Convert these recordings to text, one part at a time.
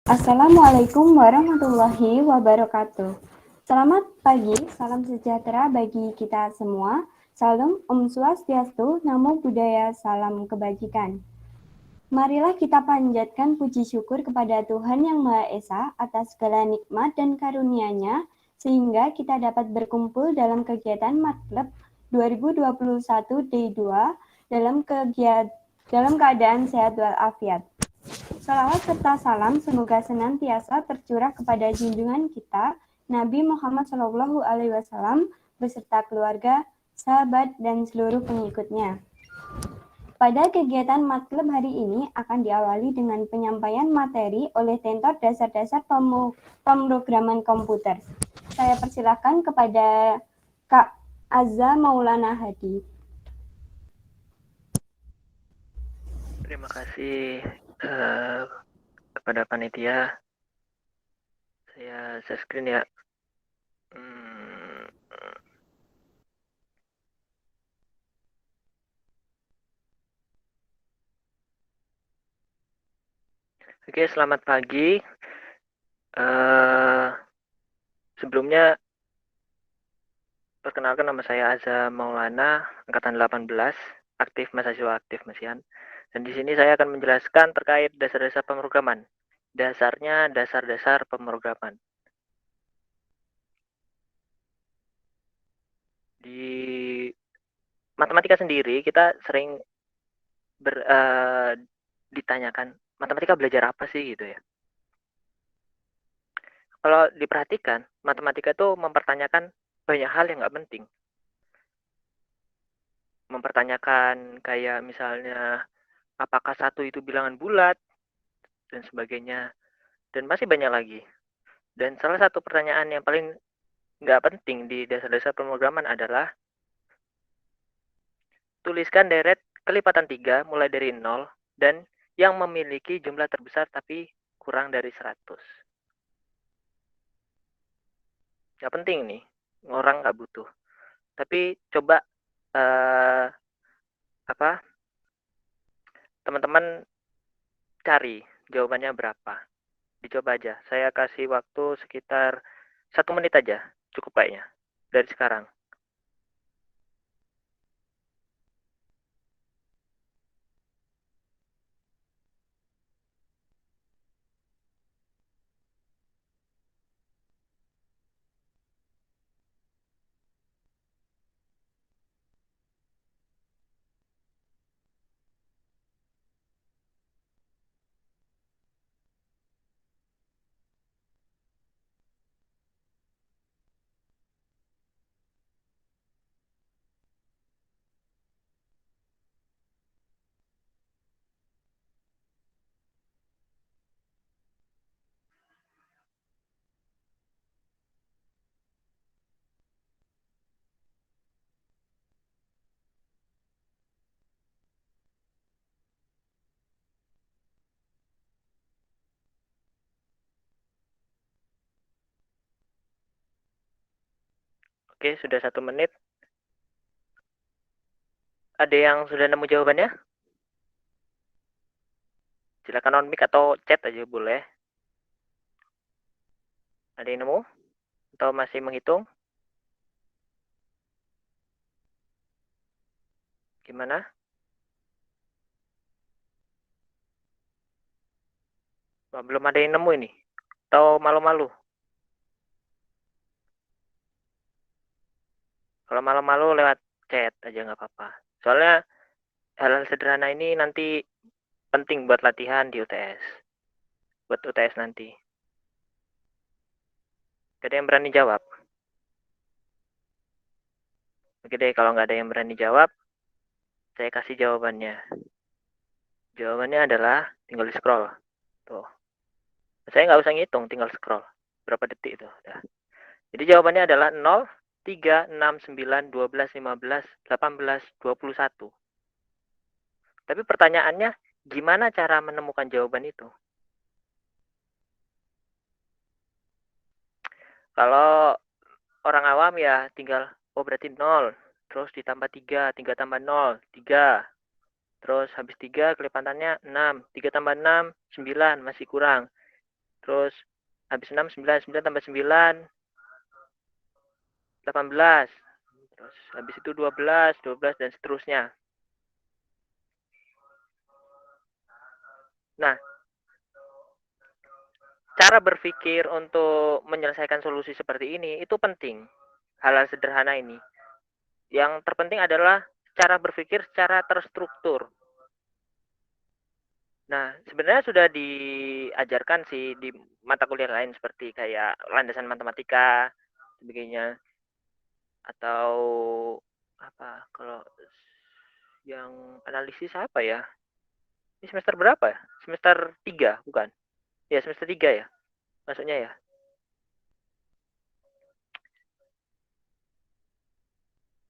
Assalamualaikum warahmatullahi wabarakatuh. Selamat pagi, salam sejahtera bagi kita semua. Salam Om Swastiastu, Namo Buddhaya, salam kebajikan. Marilah kita panjatkan puji syukur kepada Tuhan Yang Maha Esa atas segala nikmat dan karunia-Nya, sehingga kita dapat berkumpul dalam kegiatan Matlab 2021 Day 2 dalam keadaan sehat walafiat. Salawat serta salam semoga senantiasa tercurah kepada junjungan kita Nabi Muhammad SAW beserta keluarga, sahabat, dan seluruh pengikutnya. Pada kegiatan Matlab hari ini akan diawali dengan penyampaian materi oleh Tentor Dasar-Dasar Pemrograman Komputer. Saya persilakan kepada Kak Azza Maulana Hadi. Terima kasih kepada panitia. Saya share screen ya. Oke, selamat pagi. Sebelumnya, perkenalkan nama saya Azza Maulana, angkatan 18, mahasiswa aktif Mesian. Dan di sini saya akan menjelaskan terkait dasar-dasar pemrograman. Dasar-dasar pemrograman. Di matematika sendiri, kita sering ditanyakan, matematika belajar apa sih gitu ya. Kalau diperhatikan, matematika itu mempertanyakan banyak hal yang nggak penting. Mempertanyakan kayak misalnya, apakah satu itu bilangan bulat, dan sebagainya. Dan masih banyak lagi. Dan salah satu pertanyaan yang paling nggak penting di dasar-dasar pemrograman adalah, tuliskan deret kelipatan 3 mulai dari 0, dan yang memiliki jumlah terbesar tapi kurang dari 100. Nggak penting nih, orang nggak butuh. Tapi coba teman-teman cari jawabannya berapa. Dicoba aja. Saya kasih waktu sekitar 1 menit aja. Cukup kayaknya. Dari sekarang. Oke, sudah 1 menit. Ada yang sudah nemu jawabannya? Silakan on mic atau chat aja boleh. Ada yang nemu? Atau masih menghitung? Gimana? Wah, belum ada yang nemu ini. Atau malu-malu? Kalau malu-malu lewat chat aja nggak apa-apa. Soalnya hal-hal sederhana ini nanti penting buat latihan di UTS. Buat UTS nanti. Gak ada yang berani jawab? Oke deh, kalau nggak ada yang berani jawab, saya kasih jawabannya. Jawabannya adalah tinggal di scroll. Tuh. Saya nggak usah ngitung, tinggal scroll. Berapa detik itu? Udah. Jadi jawabannya adalah 0, 3, 6, 9, 12, 15, 18, 21. Tapi pertanyaannya, gimana cara menemukan jawaban itu? Kalau orang awam ya tinggal, oh berarti 0. Terus ditambah 3, 3 tambah 0, 3. Terus habis 3 kelipatannya 6. 3 tambah 6, 9, masih kurang. Terus habis 6, 9, 9 tambah 9, 18. Terus habis itu 12, 12 dan seterusnya. Nah, cara berpikir untuk menyelesaikan solusi seperti ini itu penting. Hal-hal sederhana ini. Yang terpenting adalah cara berpikir secara terstruktur. Nah, sebenarnya sudah diajarkan sih di mata kuliah lain seperti kayak landasan matematika, sebagainya. Atau apa kalau yang analisis apa ya? Ini semester berapa ya? Semester 3, bukan? Ya, semester 3 ya. Maksudnya ya.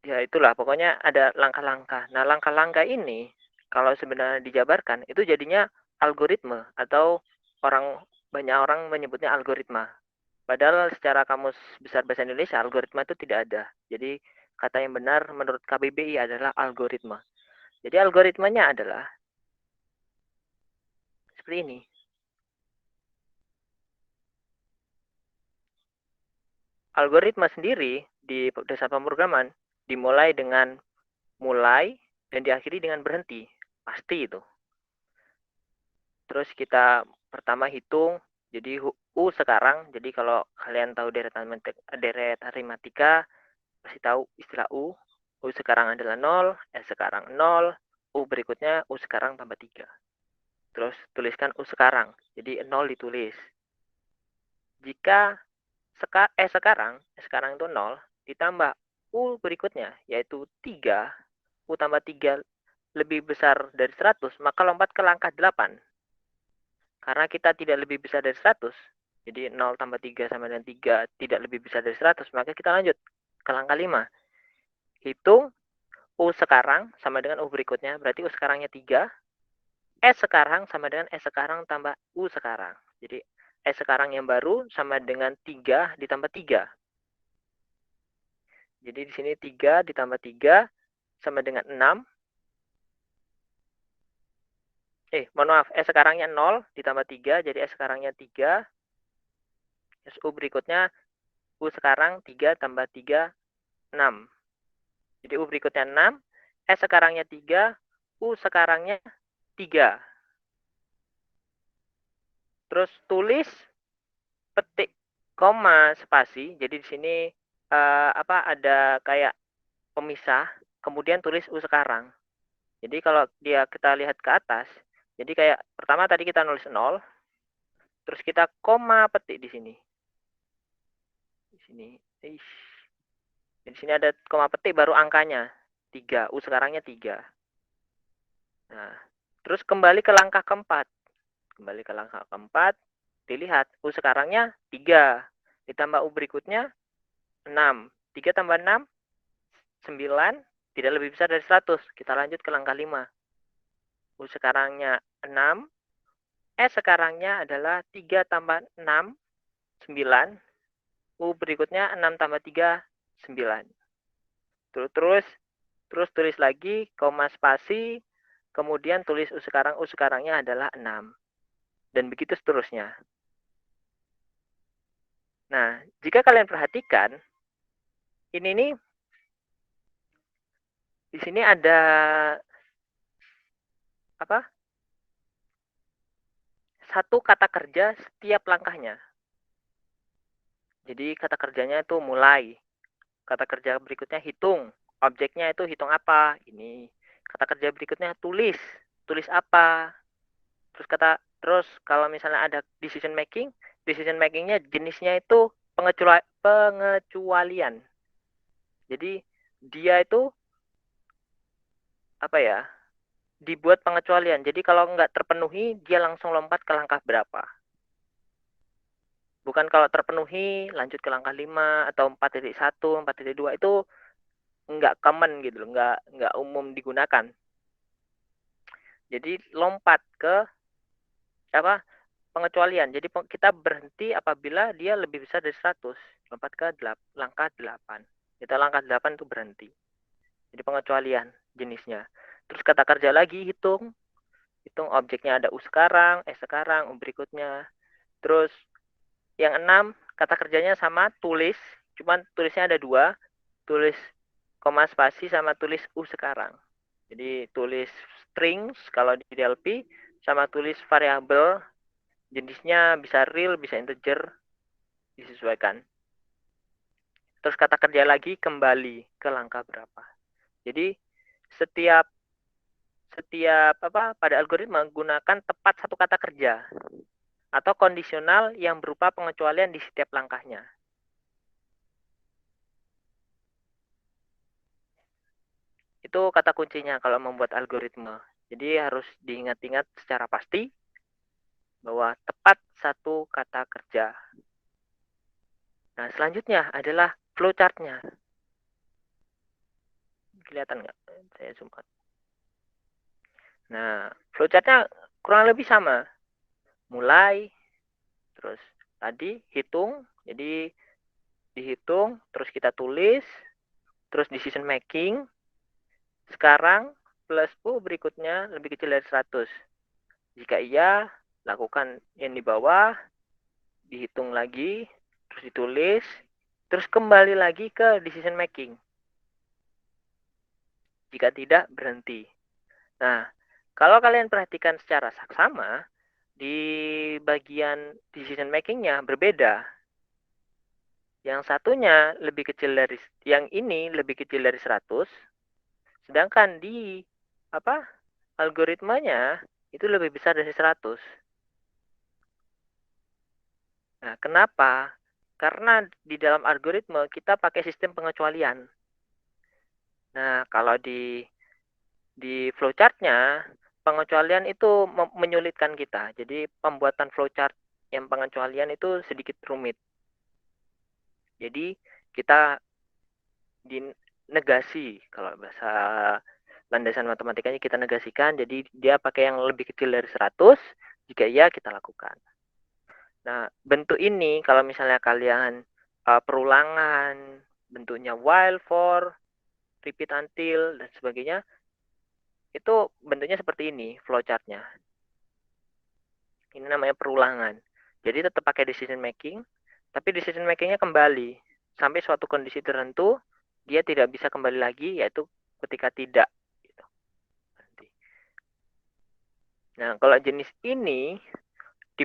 Ya itulah, pokoknya ada langkah-langkah. Nah, langkah-langkah ini kalau sebenarnya dijabarkan itu jadinya algoritma atau banyak orang menyebutnya algoritma. Padahal secara kamus besar bahasa Indonesia algoritma itu tidak ada. Jadi kata yang benar menurut KBBI adalah algoritma. Jadi algoritmanya adalah seperti ini. Algoritma sendiri di dasar pemrograman dimulai dengan mulai dan diakhiri dengan berhenti. Pasti itu. Terus kita pertama hitung, jadi U sekarang, jadi kalau kalian tahu deret aritmatika, pasti tahu istilah U. U sekarang adalah 0, S sekarang 0, U berikutnya U sekarang tambah 3. Terus tuliskan U sekarang, jadi 0 ditulis. Jika sekarang itu 0, ditambah U berikutnya, yaitu 3, U tambah 3 lebih besar dari 100, maka lompat ke langkah 8. Karena kita tidak lebih besar dari 100, jadi 0 tambah 3 sama dengan 3 tidak lebih besar dari 100, maka kita lanjut ke langkah 5. Hitung U sekarang sama dengan U berikutnya, berarti U sekarangnya 3, S sekarang sama dengan S sekarang tambah U sekarang. Jadi S sekarang yang baru sama dengan 3 ditambah 3. Jadi di sini 3 ditambah 3 sama dengan 6. Mohon maaf, S sekarangnya 0 ditambah 3, jadi S sekarangnya 3. Terus U berikutnya, U sekarang 3 tambah 3, 6. Jadi U berikutnya 6, S sekarangnya 3, U sekarangnya 3. Terus tulis, petik, koma, spasi. Jadi di sini ada kayak pemisah, kemudian tulis U sekarang. Jadi kalau kita lihat ke atas, jadi kayak pertama tadi kita nulis 0, terus kita koma petik di sini. Di sini. Di sini ada koma petik baru angkanya 3, U sekarangnya 3. Nah, terus kembali ke langkah keempat. Kembali ke langkah keempat, dilihat U sekarangnya 3, ditambah U berikutnya 6. 3 tambah 6, 9, tidak lebih besar dari 100. Kita lanjut ke langkah 5. U sekarangnya 6, S sekarangnya adalah 3 tambah 6, 9. U berikutnya 6 tambah 3, 9. Terus tulis lagi, koma spasi, kemudian tulis U sekarangnya adalah 6. Dan begitu seterusnya. Nah, jika kalian perhatikan, ini nih, di sini ada satu kata kerja setiap langkahnya. Jadi kata kerjanya itu mulai. Kata kerja berikutnya hitung. Objeknya itu hitung apa? Ini. Kata kerja berikutnya tulis. Tulis apa? Terus kalau misalnya ada decision makingnya jenisnya itu pengecualian. Jadi dia itu dibuat pengecualian. Jadi kalau nggak terpenuhi, dia langsung lompat ke langkah berapa. Bukan kalau terpenuhi, lanjut ke langkah 5, atau 4.1, 4.2, itu nggak common gitu loh, nggak umum digunakan. Jadi lompat ke pengecualian. Jadi kita berhenti apabila dia lebih besar dari 100. Lompat ke langkah 8. Kita langkah 8 itu berhenti. Jadi pengecualian jenisnya. Terus kata kerja lagi, hitung objeknya ada U sekarang, S sekarang, U berikutnya. Terus yang 6 kata kerjanya sama, tulis, cuman tulisnya ada 2, tulis koma spasi sama tulis U sekarang. Jadi tulis strings kalau di DLP sama tulis variabel, jenisnya bisa real, bisa integer, disesuaikan. Terus kata kerja lagi kembali ke langkah berapa. Jadi setiap pada algoritma gunakan tepat satu kata kerja atau kondisional yang berupa pengecualian di setiap langkahnya. Itu kata kuncinya kalau membuat algoritma. Jadi harus diingat-ingat secara pasti bahwa tepat satu kata kerja. Nah, selanjutnya adalah flowchart-nya. Kelihatan nggak? Saya zoom out. Nah, flowchart-nya kurang lebih sama. Mulai, terus tadi hitung, jadi dihitung, terus kita tulis, terus decision making. Sekarang plus U berikutnya lebih kecil dari 100. Jika iya, lakukan yang di bawah, dihitung lagi, terus ditulis, terus kembali lagi ke decision making. Jika tidak, berhenti. Nah, kalau kalian perhatikan secara saksama, di bagian decision making-nya berbeda. Yang satunya lebih kecil dari, yang ini lebih kecil dari 100, sedangkan di algoritmanya itu lebih besar dari 100. Nah, kenapa? Karena di dalam algoritma kita pakai sistem pengecualian. Nah, kalau di flowchart-nya, pengecualian itu menyulitkan kita. Jadi pembuatan flowchart yang pengecualian itu sedikit rumit. Jadi kita di negasi, kalau bahasa landasan matematikanya kita negasikan, jadi dia pakai yang lebih kecil dari 100, jika iya kita lakukan. Nah, bentuk ini kalau misalnya kalian perulangan, bentuknya while, for, repeat until, dan sebagainya, itu bentuknya seperti ini flowchart-nya. Ini namanya perulangan. Jadi tetap pakai decision making, tapi decision making-nya kembali. Sampai suatu kondisi tertentu, dia tidak bisa kembali lagi, yaitu ketika tidak. Nah, kalau jenis ini, di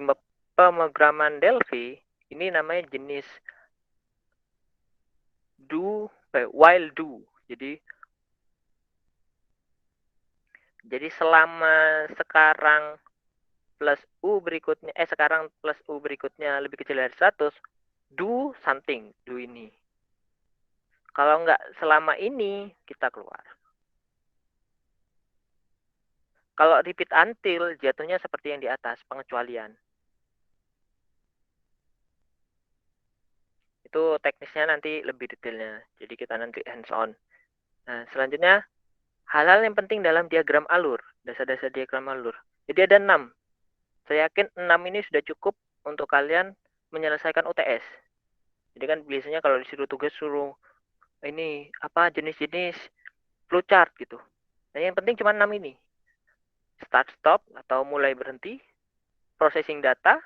pemrograman Delphi, ini namanya jenis while do. Jadi selama sekarang plus U berikutnya, sekarang plus U berikutnya lebih kecil dari 100, do something, do ini. Kalau nggak selama ini, kita keluar. Kalau repeat until, jatuhnya seperti yang di atas, pengecualian. Itu teknisnya nanti lebih detailnya, jadi kita nanti hands on. Nah, selanjutnya, hal-hal yang penting dalam diagram alur, dasar-dasar diagram alur. Jadi ada 6. Saya yakin 6 ini sudah cukup untuk kalian menyelesaikan UTS. Jadi kan biasanya kalau disuruh tugas suruh ini apa jenis-jenis flowchart gitu. Nah, yang penting cuma 6 ini. Start stop atau mulai berhenti, processing data,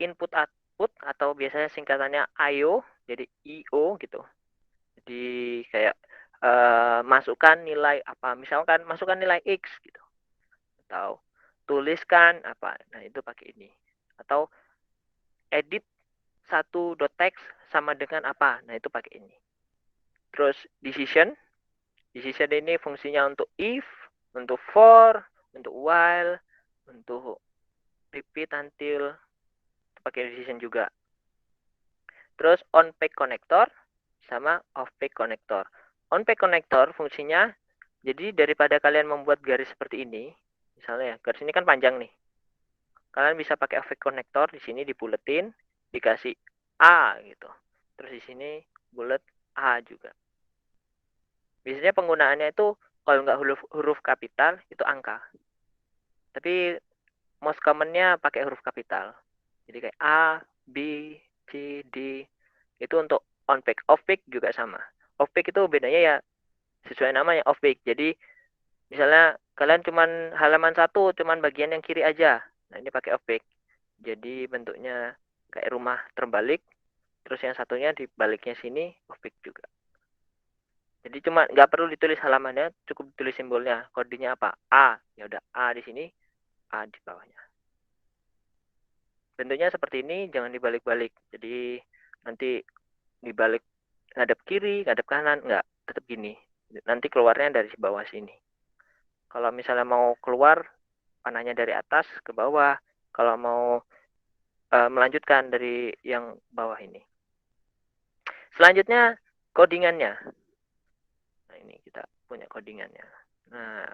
input output atau biasanya singkatannya IO, jadi IO gitu. Jadi kayak masukkan nilai apa, misalkan masukkan nilai X gitu. Atau tuliskan apa. Nah, itu pakai ini. Atau edit satu .text sama dengan apa. Nah, itu pakai ini. Terus decision. Decision ini fungsinya untuk if, untuk for, untuk while, untuk repeat until, pakai decision juga. Terus on peg connector sama off peg connector. On peg connector fungsinya, jadi daripada kalian membuat garis seperti ini, misalnya ya, garis ini kan panjang nih. Kalian bisa pakai off peg connector, di sini dibuletin, dikasih A gitu. Terus di sini bulet A juga. Biasanya penggunaannya itu kalau nggak huruf kapital itu angka. Tapi most commonnya pakai huruf kapital. Jadi kayak A, B, C, D. Itu untuk on peg. Off peg juga sama. Off peg itu bedanya ya sesuai namanya off peg. Jadi misalnya kalian cuman halaman 1, cuman bagian yang kiri aja. Nah, ini pakai off peg. Jadi bentuknya kayak rumah terbalik, terus yang satunya di baliknya sini off-peak juga. Jadi cuma nggak perlu ditulis halamannya, cukup ditulis simbolnya. Kodenya apa? A. Ya udah A di sini, A di bawahnya. Bentuknya seperti ini, jangan dibalik-balik. Jadi nanti dibalik ngadep kiri, ngadep kanan, nggak, tetap gini. Nanti keluarnya dari bawah sini. Kalau misalnya mau keluar, panahnya dari atas ke bawah. Kalau mau melanjutkan dari yang bawah ini. Selanjutnya, codingannya. Nah, ini kita punya codingannya. Nah,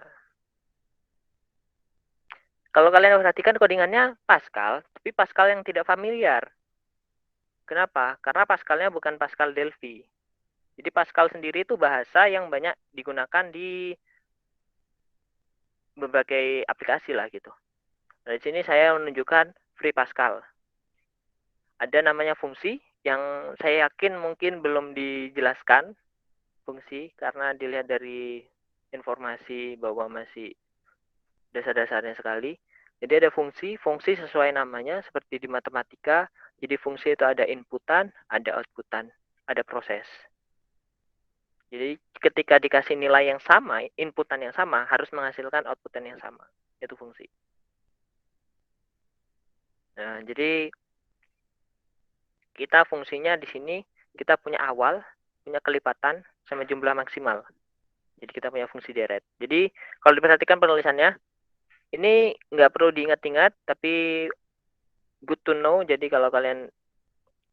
kalau kalian perhatikan codingannya Pascal, tapi Pascal yang tidak familiar. Kenapa? Karena Pascalnya bukan Pascal Delphi. Jadi Pascal sendiri itu bahasa yang banyak digunakan di berbagai aplikasi lah gitu. Nah, di sini saya menunjukkan Free Pascal. Ada namanya fungsi yang saya yakin mungkin belum dijelaskan fungsi karena dilihat dari informasi bahwa masih dasar-dasarnya sekali. Jadi ada fungsi sesuai namanya seperti di matematika. Jadi fungsi itu ada inputan, ada outputan, ada proses. Jadi ketika dikasih nilai yang sama, inputan yang sama harus menghasilkan outputan yang sama, yaitu fungsi. Nah, jadi kita fungsinya di sini kita punya awal, punya kelipatan, sama jumlah maksimal. Jadi kita punya fungsi deret. Jadi kalau diperhatikan penulisannya, ini nggak perlu diingat-ingat, tapi good to know. Jadi kalau kalian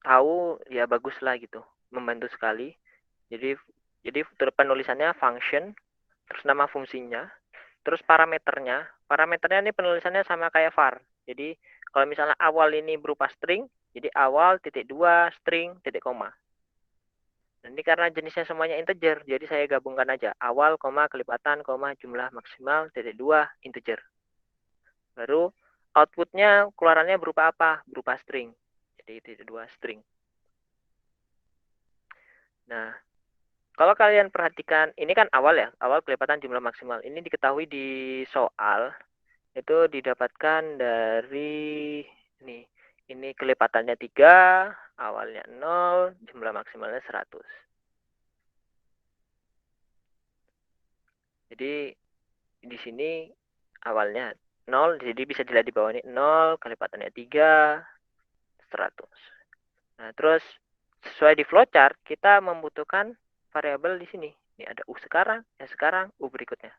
tahu, ya bagus lah gitu, membantu sekali. Jadi penulisannya function, terus nama fungsinya, terus parameternya. Parameternya ini penulisannya sama kayak var. Jadi kalau misalnya awal ini berupa string, jadi awal titik 2 string titik koma. Ini karena jenisnya semuanya integer, jadi saya gabungkan aja awal, koma, kelipatan, koma, jumlah maksimal, titik 2, integer. Baru outputnya keluarannya berupa apa? Berupa string. Jadi titik 2 string. Nah, kalau kalian perhatikan, ini kan awal ya, awal kelipatan jumlah maksimal. Ini diketahui di soal, itu didapatkan dari ini kelipatannya 3, awalnya 0, jumlah maksimalnya 100. Jadi di sini awalnya 0, jadi bisa dilihat di bawah ini 0, kelipatannya 3, 100. Nah, terus sesuai di flowchart, kita membutuhkan variabel di sini. Ini ada U sekarang, U berikutnya.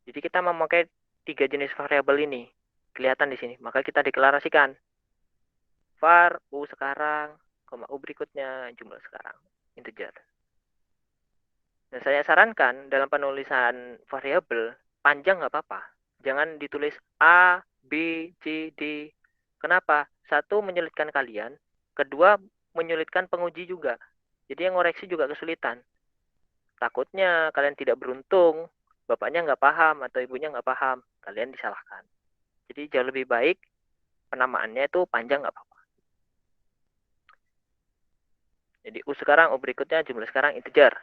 Jadi kita memakai 3 jenis variabel ini. Kelihatan di sini. Maka kita deklarasikan var U sekarang, U berikutnya, jumlah sekarang, integer. Nah, saya sarankan dalam penulisan variabel, panjang nggak apa-apa. Jangan ditulis A, B, C, D. Kenapa? Satu, menyulitkan kalian. Kedua, menyulitkan penguji juga. Jadi yang ngoreksi juga kesulitan. Takutnya kalian tidak beruntung, bapaknya nggak paham atau ibunya nggak paham, kalian disalahkan. Jadi jauh lebih baik penamaannya itu panjang nggak apa-apa. Jadi U sekarang, U berikutnya, jumlah sekarang, integer.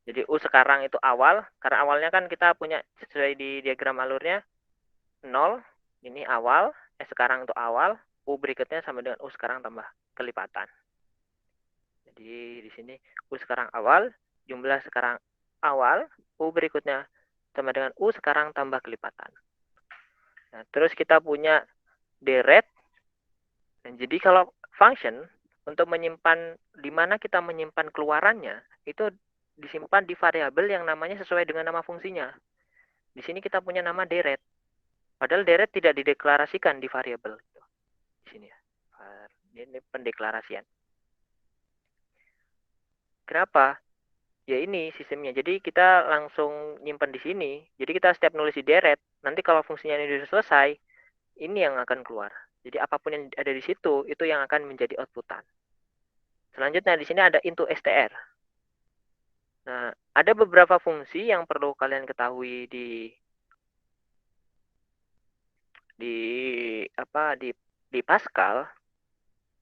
Jadi U sekarang itu awal, karena awalnya kan kita punya sesuai di diagram alurnya 0, ini awal, sekarang itu awal, U berikutnya sama dengan U sekarang tambah kelipatan. Jadi di sini U sekarang awal, jumlah sekarang awal, U berikutnya sama dengan U sekarang tambah kelipatan. Nah, terus kita punya deret. Dan jadi kalau function untuk menyimpan di mana kita menyimpan keluarannya itu disimpan di variabel yang namanya sesuai dengan nama fungsinya. Di sini kita punya nama deret. Padahal deret tidak dideklarasikan di variabel. Di sini ya. Ini pendeklarasian. Kenapa? Ya ini sistemnya. Jadi kita langsung nyimpan di sini. Jadi kita setiap nulis di deret, nanti kalau fungsinya ini sudah selesai, ini yang akan keluar. Jadi apapun yang ada di situ, itu yang akan menjadi outputan. Selanjutnya di sini ada into str. Nah, ada beberapa fungsi yang perlu kalian ketahui di Pascal.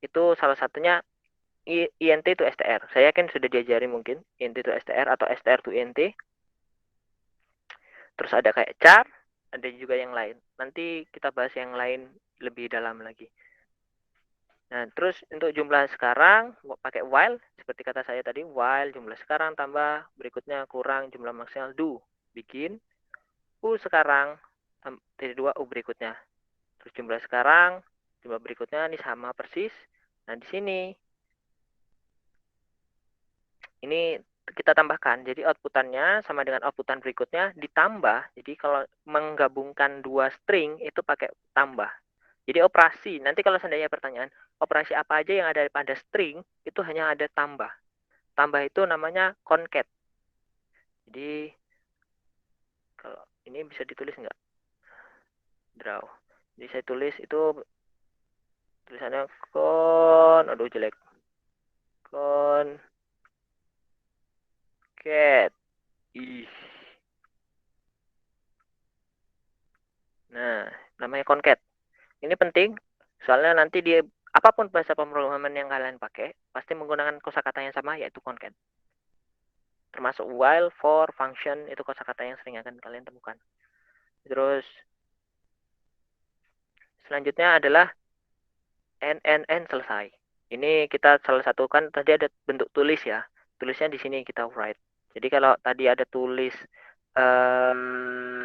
Itu salah satunya int to str. Saya yakin sudah diajari mungkin int to str atau str to int. Terus ada kayak char, ada juga yang lain. Nanti kita bahas yang lain lebih dalam lagi. Nah, terus untuk jumlah sekarang pakai while seperti kata saya tadi, while jumlah sekarang tambah berikutnya kurang jumlah maksimal do, bikin u sekarang titik 2 u berikutnya. Terus jumlah sekarang jumlah berikutnya ini sama persis. Nah, di sini ini kita tambahkan. Jadi outputannya sama dengan outputan berikutnya ditambah. Jadi kalau menggabungkan dua string itu pakai tambah. Jadi operasi, nanti kalau seandainya pertanyaan, operasi apa aja yang ada pada string, itu hanya ada tambah. Tambah itu namanya concat. Jadi, kalau ini bisa ditulis nggak? Draw. Jadi saya tulis itu, tulisannya aduh jelek. Concat. Ih. Nah, namanya concat. Ini penting, soalnya nanti di apapun bahasa pemrograman yang kalian pakai, pasti menggunakan kosakata yang sama, yaitu concat. Termasuk while, for, function, itu kosakata yang sering akan kalian temukan. Terus, selanjutnya adalah n selesai. Ini kita salah satu kan tadi ada bentuk tulis ya. Tulisnya di sini kita write. Jadi kalau tadi ada tulis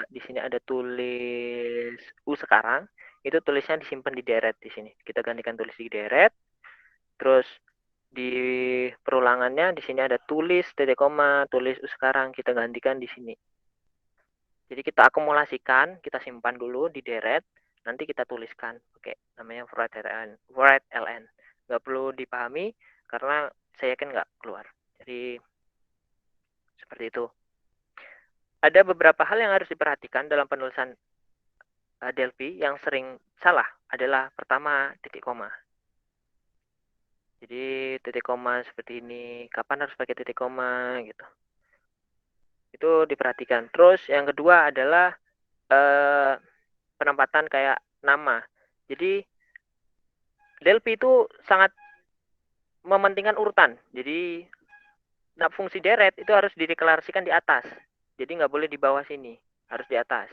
di sini ada tulis u sekarang, itu tulisnya disimpan di deret di sini. Kita gantikan tulis di deret. Terus di perulangannya di sini ada tulis titik koma, tulis u sekarang, kita gantikan di sini. Jadi kita akumulasikan, kita simpan dulu di deret, nanti kita tuliskan. Oke, namanya write ln. Nggak perlu dipahami karena saya yakin nggak keluar. Jadi seperti itu. Ada beberapa hal yang harus diperhatikan dalam penulisan Delphi yang sering salah adalah pertama titik koma. Jadi titik koma seperti ini, kapan harus pakai titik koma gitu. Itu diperhatikan. Terus yang kedua adalah penempatan kayak nama. Jadi Delphi itu sangat mementingkan urutan. Jadi fungsi deret itu harus dideklarasikan di atas. Jadi nggak boleh di bawah sini, harus di atas.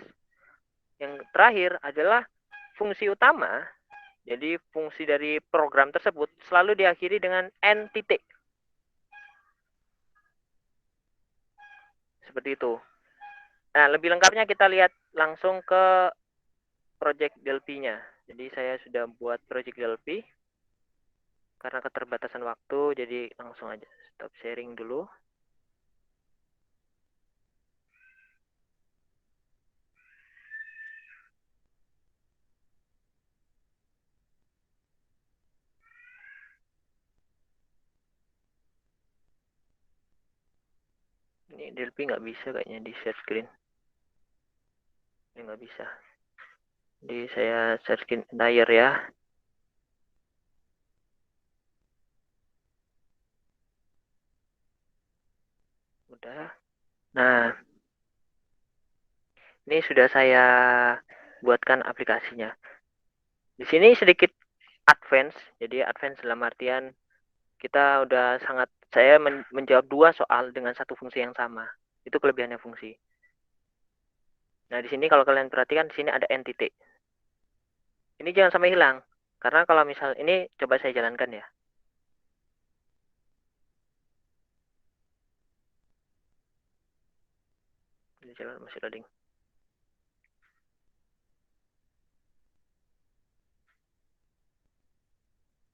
Yang terakhir adalah fungsi utama. Jadi fungsi dari program tersebut selalu diakhiri dengan n titik. Seperti itu. Nah, lebih lengkapnya kita lihat langsung ke project Delphi-nya. Jadi saya sudah buat project Delphi. Karena keterbatasan waktu, jadi langsung aja stop sharing dulu. Ini Delphi nggak bisa kayaknya di share screen. Ini nggak bisa. Jadi saya share screen entire ya. Udah. Nah, ini sudah saya buatkan aplikasinya. Di sini sedikit advance. Jadi advance dalam artian kita udah sangat, saya menjawab 2 soal dengan satu fungsi yang sama. Itu kelebihannya fungsi. Nah, di sini kalau kalian perhatikan, di sini ada n titik. Ini jangan sampai hilang. Karena kalau misal ini coba saya jalankan ya. Ini jalan masih loading.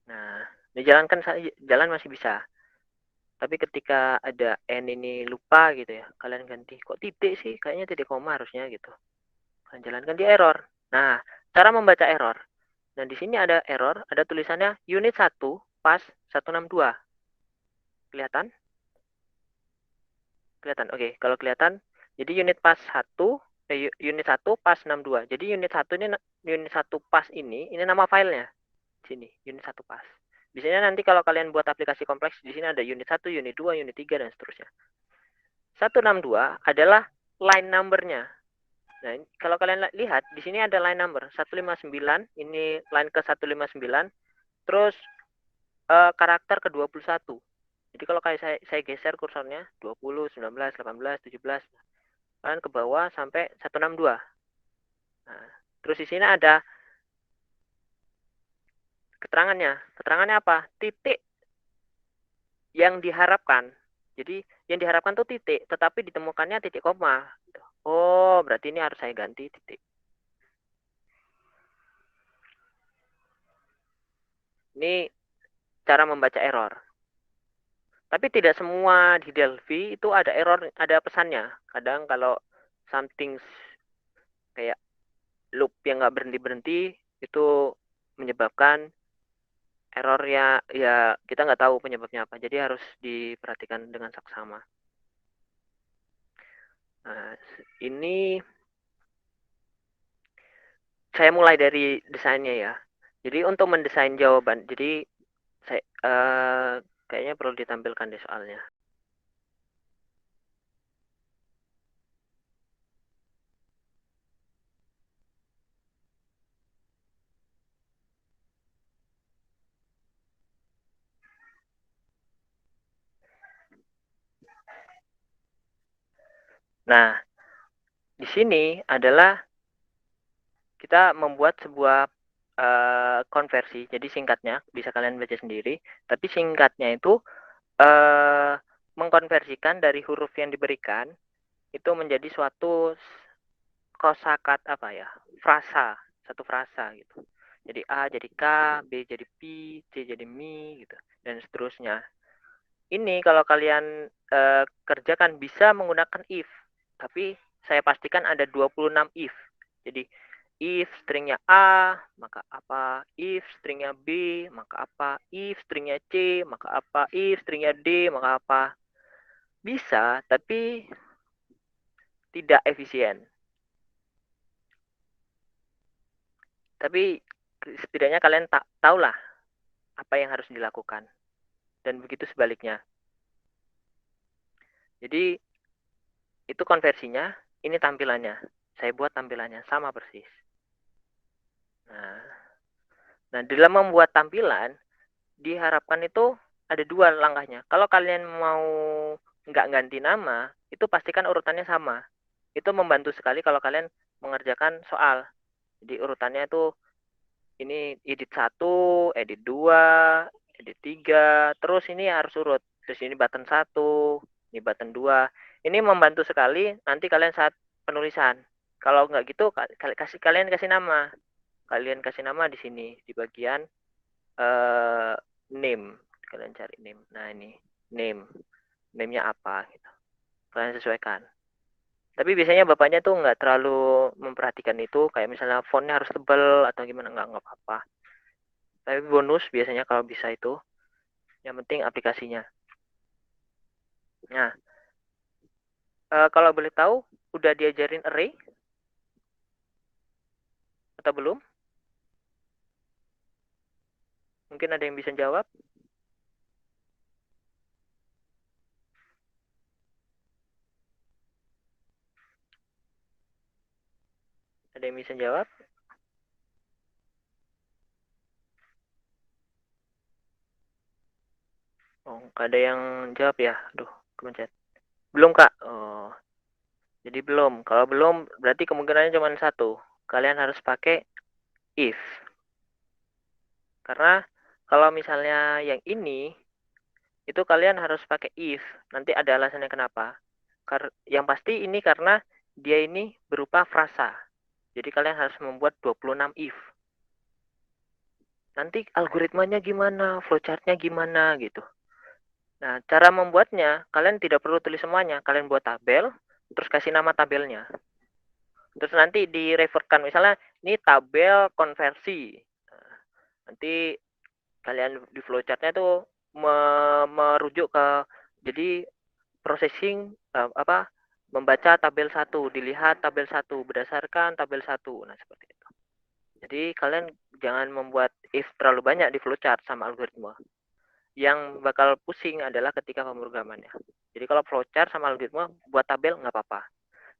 Nah, dijalankan jalan masih bisa. Tapi ketika ada n ini lupa gitu ya, kalian ganti. Kok titik sih? Kayaknya titik koma harusnya gitu. Kalian jalankan di error. Nah, cara membaca error. Dan di sini ada error, ada tulisannya unit 1 pas 162. Kelihatan? Kelihatan. Oke, kalau kelihatan, jadi unit pas 1 unit 1 pas 62. Jadi unit 1 ini unit 1 pas ini nama filenya. Sini, unit 1 pas. Biasanya nanti kalau kalian buat aplikasi kompleks, di sini ada unit 1, unit 2, unit 3, dan seterusnya. 162 adalah line number-nya. Nah, kalau kalian lihat, di sini ada line number 159, ini line ke 159, terus karakter ke 21. Jadi kalau kayak saya geser kursornya, 20, 19, 18, 17, kalian ke bawah sampai 162. Nah, terus di sini ada keterangannya. Keterangannya apa? Titik yang diharapkan. Jadi yang diharapkan tuh titik, tetapi ditemukannya titik koma. Oh, berarti ini harus saya ganti titik. Ini cara membaca error. Tapi tidak semua di Delphi itu ada error, ada pesannya. Kadang kalau something kayak loop yang nggak berhenti-berhenti itu menyebabkan error ya kita nggak tahu penyebabnya apa. Jadi harus diperhatikan dengan saksama. Nah, ini saya mulai dari desainnya ya. Jadi untuk mendesain jawaban, jadi saya kayaknya perlu ditampilkan deh soalnya. Nah, di sini adalah kita membuat sebuah konversi. Jadi singkatnya bisa kalian baca sendiri. Tapi singkatnya itu mengkonversikan dari huruf yang diberikan itu menjadi suatu kosakata apa ya? Frasa, satu frasa gitu. Jadi A jadi K, B jadi P, C jadi Mi gitu dan seterusnya. Ini kalau kalian kerjakan bisa menggunakan if. Tapi saya pastikan ada 26 if. Jadi if stringnya A, maka apa? If stringnya B, maka apa? If stringnya C, maka apa? If stringnya D, maka apa? Bisa, tapi tidak efisien. Tapi setidaknya kalian tahulah apa yang harus dilakukan. Dan begitu sebaliknya. Jadi itu konversinya, ini tampilannya. Saya buat tampilannya sama persis. Nah, dalam membuat tampilan, diharapkan itu ada dua langkahnya. Kalau kalian mau nggak ganti nama, itu pastikan urutannya sama. Itu membantu sekali kalau kalian mengerjakan soal. Jadi urutannya itu ini edit 1, edit 2, edit 3, terus ini harus urut. Terus ini button 1, ini button 2. Ini membantu sekali nanti kalian saat penulisan. Kalau nggak gitu, kalian kasih nama. Kalian kasih nama di sini, di bagian name. Kalian cari name. Nah ini, name. Name-nya apa gitu. Kalian sesuaikan. Tapi biasanya bapaknya tuh nggak terlalu memperhatikan itu. Kayak misalnya fontnya harus tebal atau gimana. Nggak apa-apa. Tapi bonus biasanya kalau bisa itu. Yang penting aplikasinya. Nah, kalau boleh tahu, udah diajarin array? Atau belum? Mungkin ada yang bisa jawab? Ada yang bisa jawab? Oh, nggak ada yang jawab ya? Aduh, kemencet. Belum, Kak? Oh, jadi belum. Kalau belum, berarti kemungkinannya cuma satu. Kalian harus pakai if. Karena kalau misalnya yang ini, itu kalian harus pakai if. Nanti ada alasannya kenapa. Yang pasti ini karena dia ini berupa frasa. Jadi kalian harus membuat 26 if. Nanti algoritmanya gimana, flowchartnya gimana gitu. Nah, cara membuatnya, kalian tidak perlu tulis semuanya. Kalian buat tabel, terus kasih nama tabelnya. Terus nanti direferkan, misalnya ini tabel konversi. Nah, nanti kalian di flowchartnya tuh merujuk ke, jadi processing apa membaca tabel 1, dilihat tabel 1, berdasarkan tabel 1. Nah, seperti itu. Jadi kalian jangan membuat if terlalu banyak di flowchart sama algoritma. Yang bakal pusing adalah ketika pemrogramannya. Jadi kalau flowchart sama algoritma buat tabel nggak apa-apa.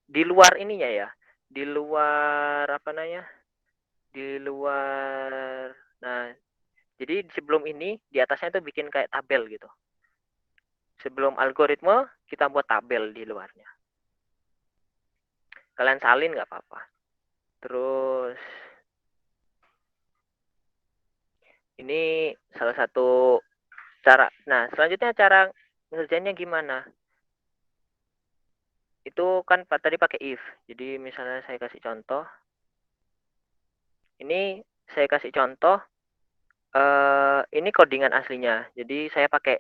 Di luar ininya ya, di luar apa namanya? Di luar. Nah, jadi sebelum ini di atasnya itu bikin kayak tabel gitu. Sebelum algoritma kita buat tabel di luarnya. Kalian salin nggak apa-apa. Terus Ini salah satu cara. Nah, selanjutnya cara ngerjainnya gimana? Itu kan tadi pakai if. Jadi misalnya saya kasih contoh. Ini saya kasih contoh. Ini codingan aslinya. Jadi saya pakai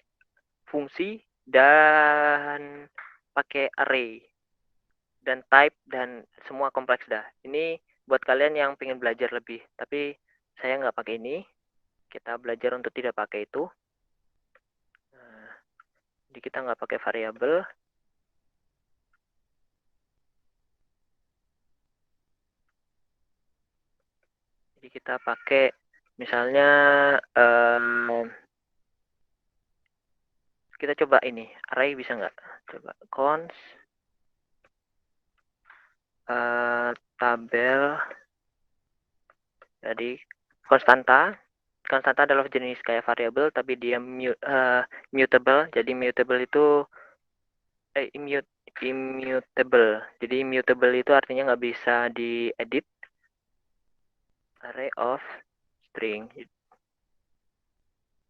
fungsi dan pakai array dan type dan semua kompleks dah. Ini buat kalian yang pengen belajar lebih. Tapi saya nggak pakai ini. Kita belajar untuk tidak pakai itu. Nah, jadi kita nggak pakai variabel. Jadi kita pakai misalnya kita coba ini array bisa nggak? Coba cons tabel. Jadi konstanta adalah jenis kayak variabel tapi dia mutable. Jadi mutable itu immutable. Jadi immutable itu artinya nggak bisa diedit. Array of string.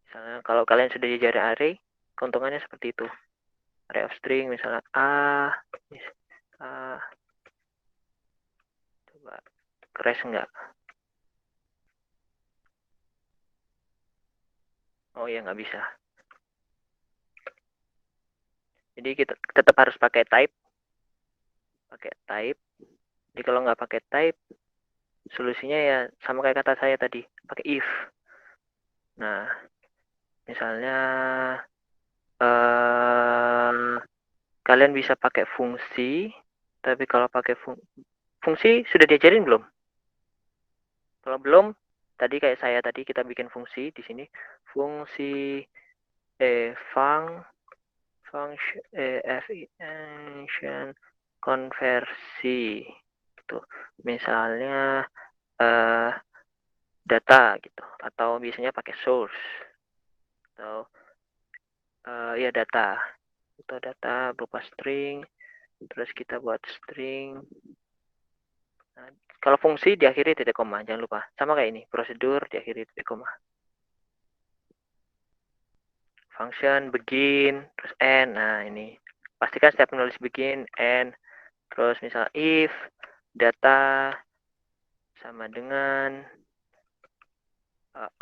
Misalnya kalau kalian sudah diajari array, keuntungannya seperti itu. Array of string misalnya A. Coba crash nggak? Oh ya nggak bisa. Jadi kita tetap harus pakai type. Jadi kalau nggak pakai type, solusinya ya sama kayak kata saya tadi, pakai if. Nah, misalnya kalian bisa pakai fungsi, tapi kalau pakai fungsi sudah diajarin belum? Kalau belum, tadi kayak saya tadi kita bikin fungsi di sini, fungsi function konversi itu misalnya data gitu atau biasanya pakai source atau ya data atau data berupa string terus kita buat string. Nah, kalau fungsi diakhiri titik koma jangan lupa sama kayak ini prosedur diakhiri titik koma. Function begin terus end. Nah ini pastikan setiap menulis begin end terus misal if data sama dengan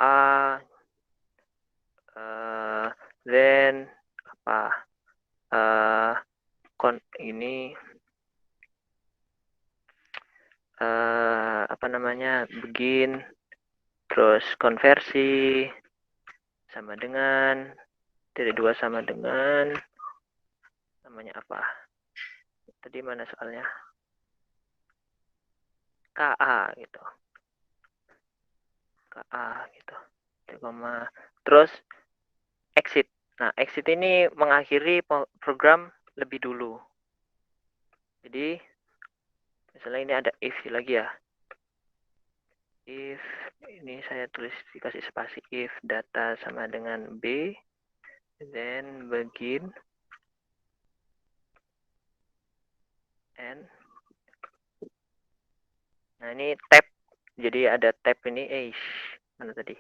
a then apa ini apa namanya begin terus konversi sama dengan titik 2 sama dengan namanya apa tadi mana soalnya KA gitu KA gitu terus exit. Nah exit ini mengakhiri program lebih dulu. Jadi misalnya ini ada if lagi ya, if ini saya tulis dikasih spasi if data sama dengan B then begin and nah ini tab jadi ada tab ini mana tadi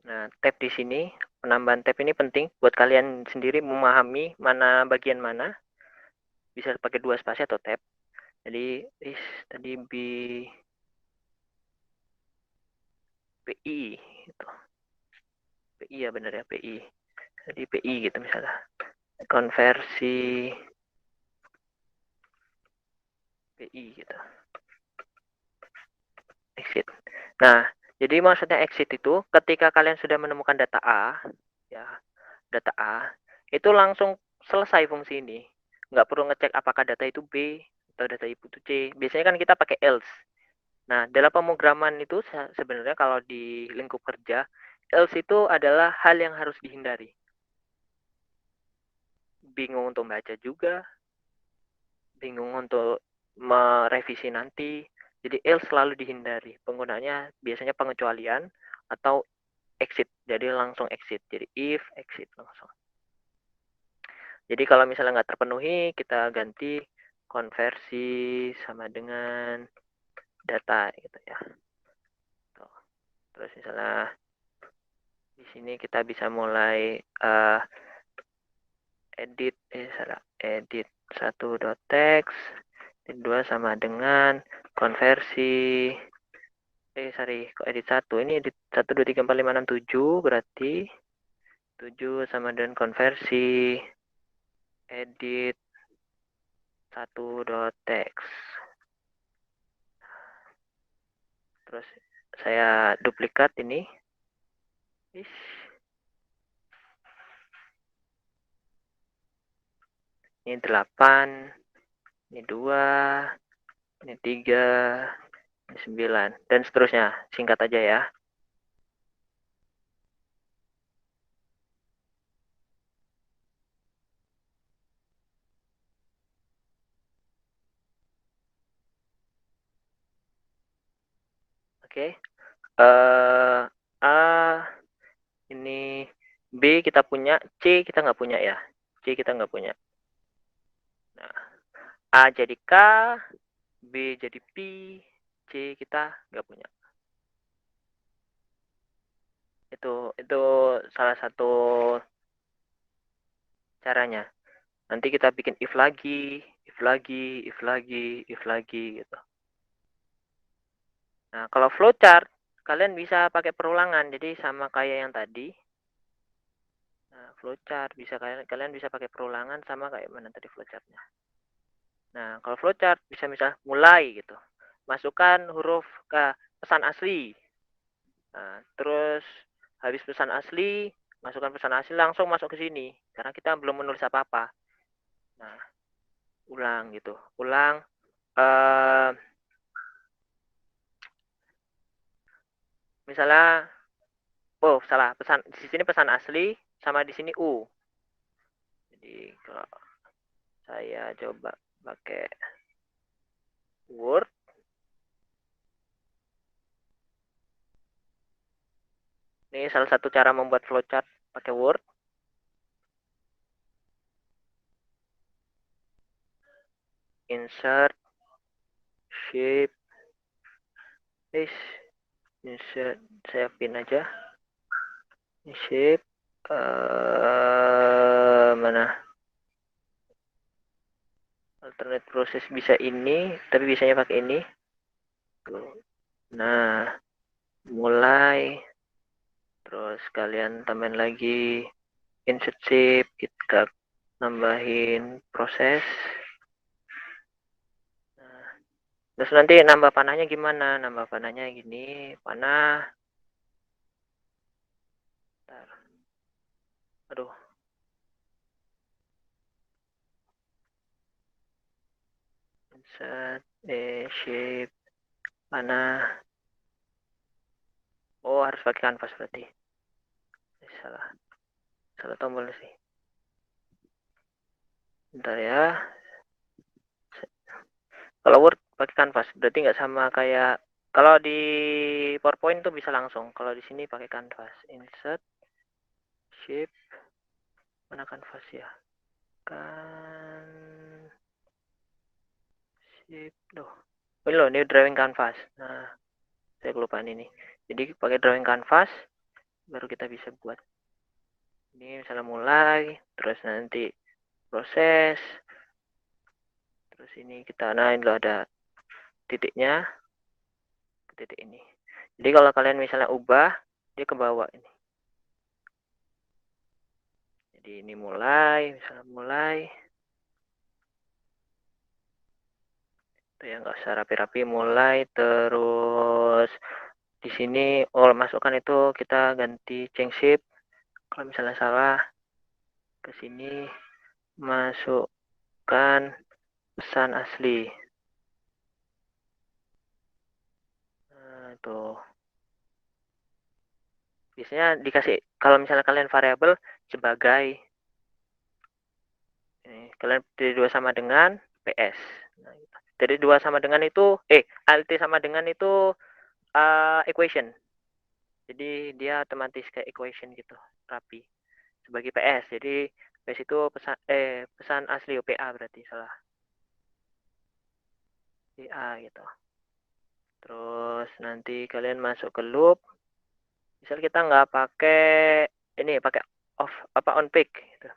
nah tab di sini penambahan tab ini penting buat kalian sendiri memahami mana bagian mana bisa pakai 2 spasi atau tab jadi tadi PI itu PI ya benar ya PI jadi PI gitu misalnya konversi PI gitu exit. Nah jadi maksudnya exit itu ketika kalian sudah menemukan data A ya data A itu langsung selesai fungsi ini nggak perlu ngecek apakah data itu B atau data itu C biasanya kan kita pakai else. Nah dalam pemrograman itu sebenarnya kalau di lingkup kerja else itu adalah hal yang harus dihindari. Bingung untuk baca juga, bingung untuk merevisi nanti. Jadi else selalu dihindari. Penggunanya biasanya pengecualian atau exit. Jadi langsung exit. Jadi if exit langsung. Jadi kalau misalnya nggak terpenuhi, kita ganti konversi sama dengan data gitu ya. Tuh. Terus misalnya di sini kita bisa mulai edit 1.text, 2 sama dengan konversi kok edit 1, ini edit 1 2 3 4 5 6 7, berarti 7 sama dengan konversi edit 1.text. Terus saya duplikat ini. Ini 8, ini 2, ini 3, ini 9, dan seterusnya. Singkat aja ya. Oke. A, ini B kita punya, C kita nggak punya ya. C kita nggak punya. Nah, A jadi K, B jadi P, C kita nggak punya. Itu salah satu caranya. Nanti kita bikin if lagi gitu. Nah, kalau flowchart kalian bisa pakai perulangan, jadi sama kayak yang tadi. Nah, flowchart bisa kalian bisa pakai perulangan sama kayak mana tadi flowchartnya. Nah, kalau flowchart bisa misal mulai gitu. Masukkan huruf ke pesan asli. Nah, terus habis pesan asli, masukkan pesan asli langsung masuk ke sini karena kita belum menulis apa-apa. Nah, ulang gitu. Ulang misalnya salah, pesan di sini pesan asli sama di sini U. Jadi kalau saya coba pakai Word, ini salah satu cara membuat flowchart pakai Word. Insert, shape, insert, saya pin aja. Shape, mana? Alternate proses bisa ini, tapi bisanya pakai ini. Nah, mulai. Terus kalian tambahin lagi insert shape, kita nambahin proses. Nah, terus nanti nambah panahnya gimana? Nambah panahnya gini, panah. Bentar. Aduh. Insert, shape, panah. Oh, harus pakai kanvas berarti. Salah tombol sih. Bentar ya. Kalau Word pakai kanvas, berarti nggak sama kayak kalau di PowerPoint tuh bisa langsung. Kalau di sini pakai kanvas. Insert, shape, mana kanvas ya? Shape, ini drawing kanvas. Nah, saya kelupaan ini. Jadi pakai drawing kanvas, baru kita bisa buat. Ini misalnya mulai, terus nanti proses, terus ini kita, nah ini ada titiknya, ke titik ini. Jadi kalau kalian misalnya ubah, dia ke bawah ini. Jadi ini mulai, misalnya mulai. Itu ya nggak usah rapi-rapi, mulai terus di sini masukkan itu kita ganti change shape. Kalau misalnya salah, ke sini masukkan pesan asli. Nah, tuh. Biasanya dikasih, kalau misalnya kalian variabel sebagai ini, kalian dari 2 sama dengan PS. Nah, gitu. Dari 2 sama dengan itu alt sama dengan itu equation. Jadi dia otomatis kayak equation gitu, rapi. Sebagai PS. Jadi PS itu pesan asli OPA berarti salah. PA gitu. Terus nanti kalian masuk ke loop. Misal kita nggak pakai ini, pakai on peak gitu.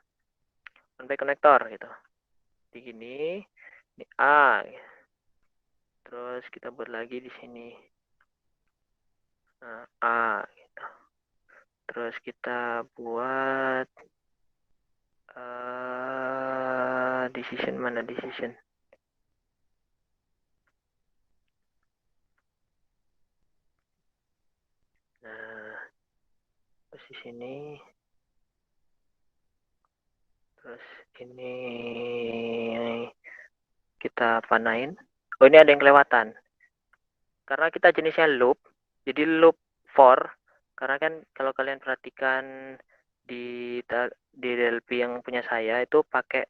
On peak konektor gitu. Di gini, ini A. Terus kita buat lagi di sini. Nah, A gitu. Terus kita buat decision, mana decision? Nah, terus di sini. Terus ini kita panain. Oh, ini ada yang kelewatan. Karena kita jenisnya loop, jadi loop for. Karena kan kalau kalian perhatikan di DLP yang punya saya itu pakai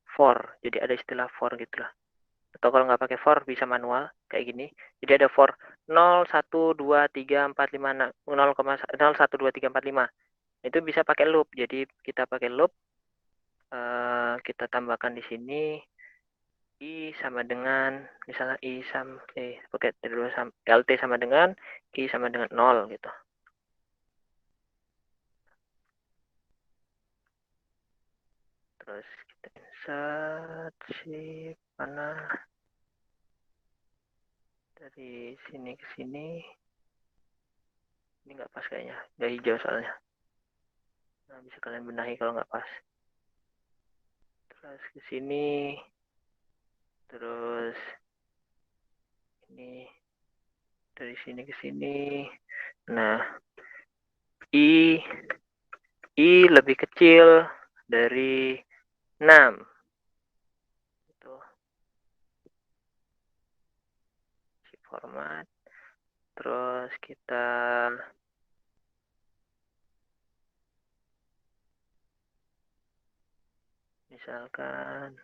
for. Jadi ada istilah for gitu lah. Atau kalau nggak pakai for bisa manual kayak gini. Jadi ada for 0, 1, 2, 3, 4, 5, 0, 1, 2, 3, 4, 5. Itu bisa pakai loop. Jadi kita pakai loop, kita tambahkan di sini I sama dengan misalnya pakai dulu LT sama dengan I sama dengan 0 gitu. Terus kita insert shift panah dari sini ke sini. Ini nggak pas kayaknya, udah hijau soalnya. Nah, bisa kalian benahi kalau nggak pas. Terus ke sini. Terus ini dari sini ke sini. Nah, I lebih kecil dari 6. Itu format. Terus kita misalkan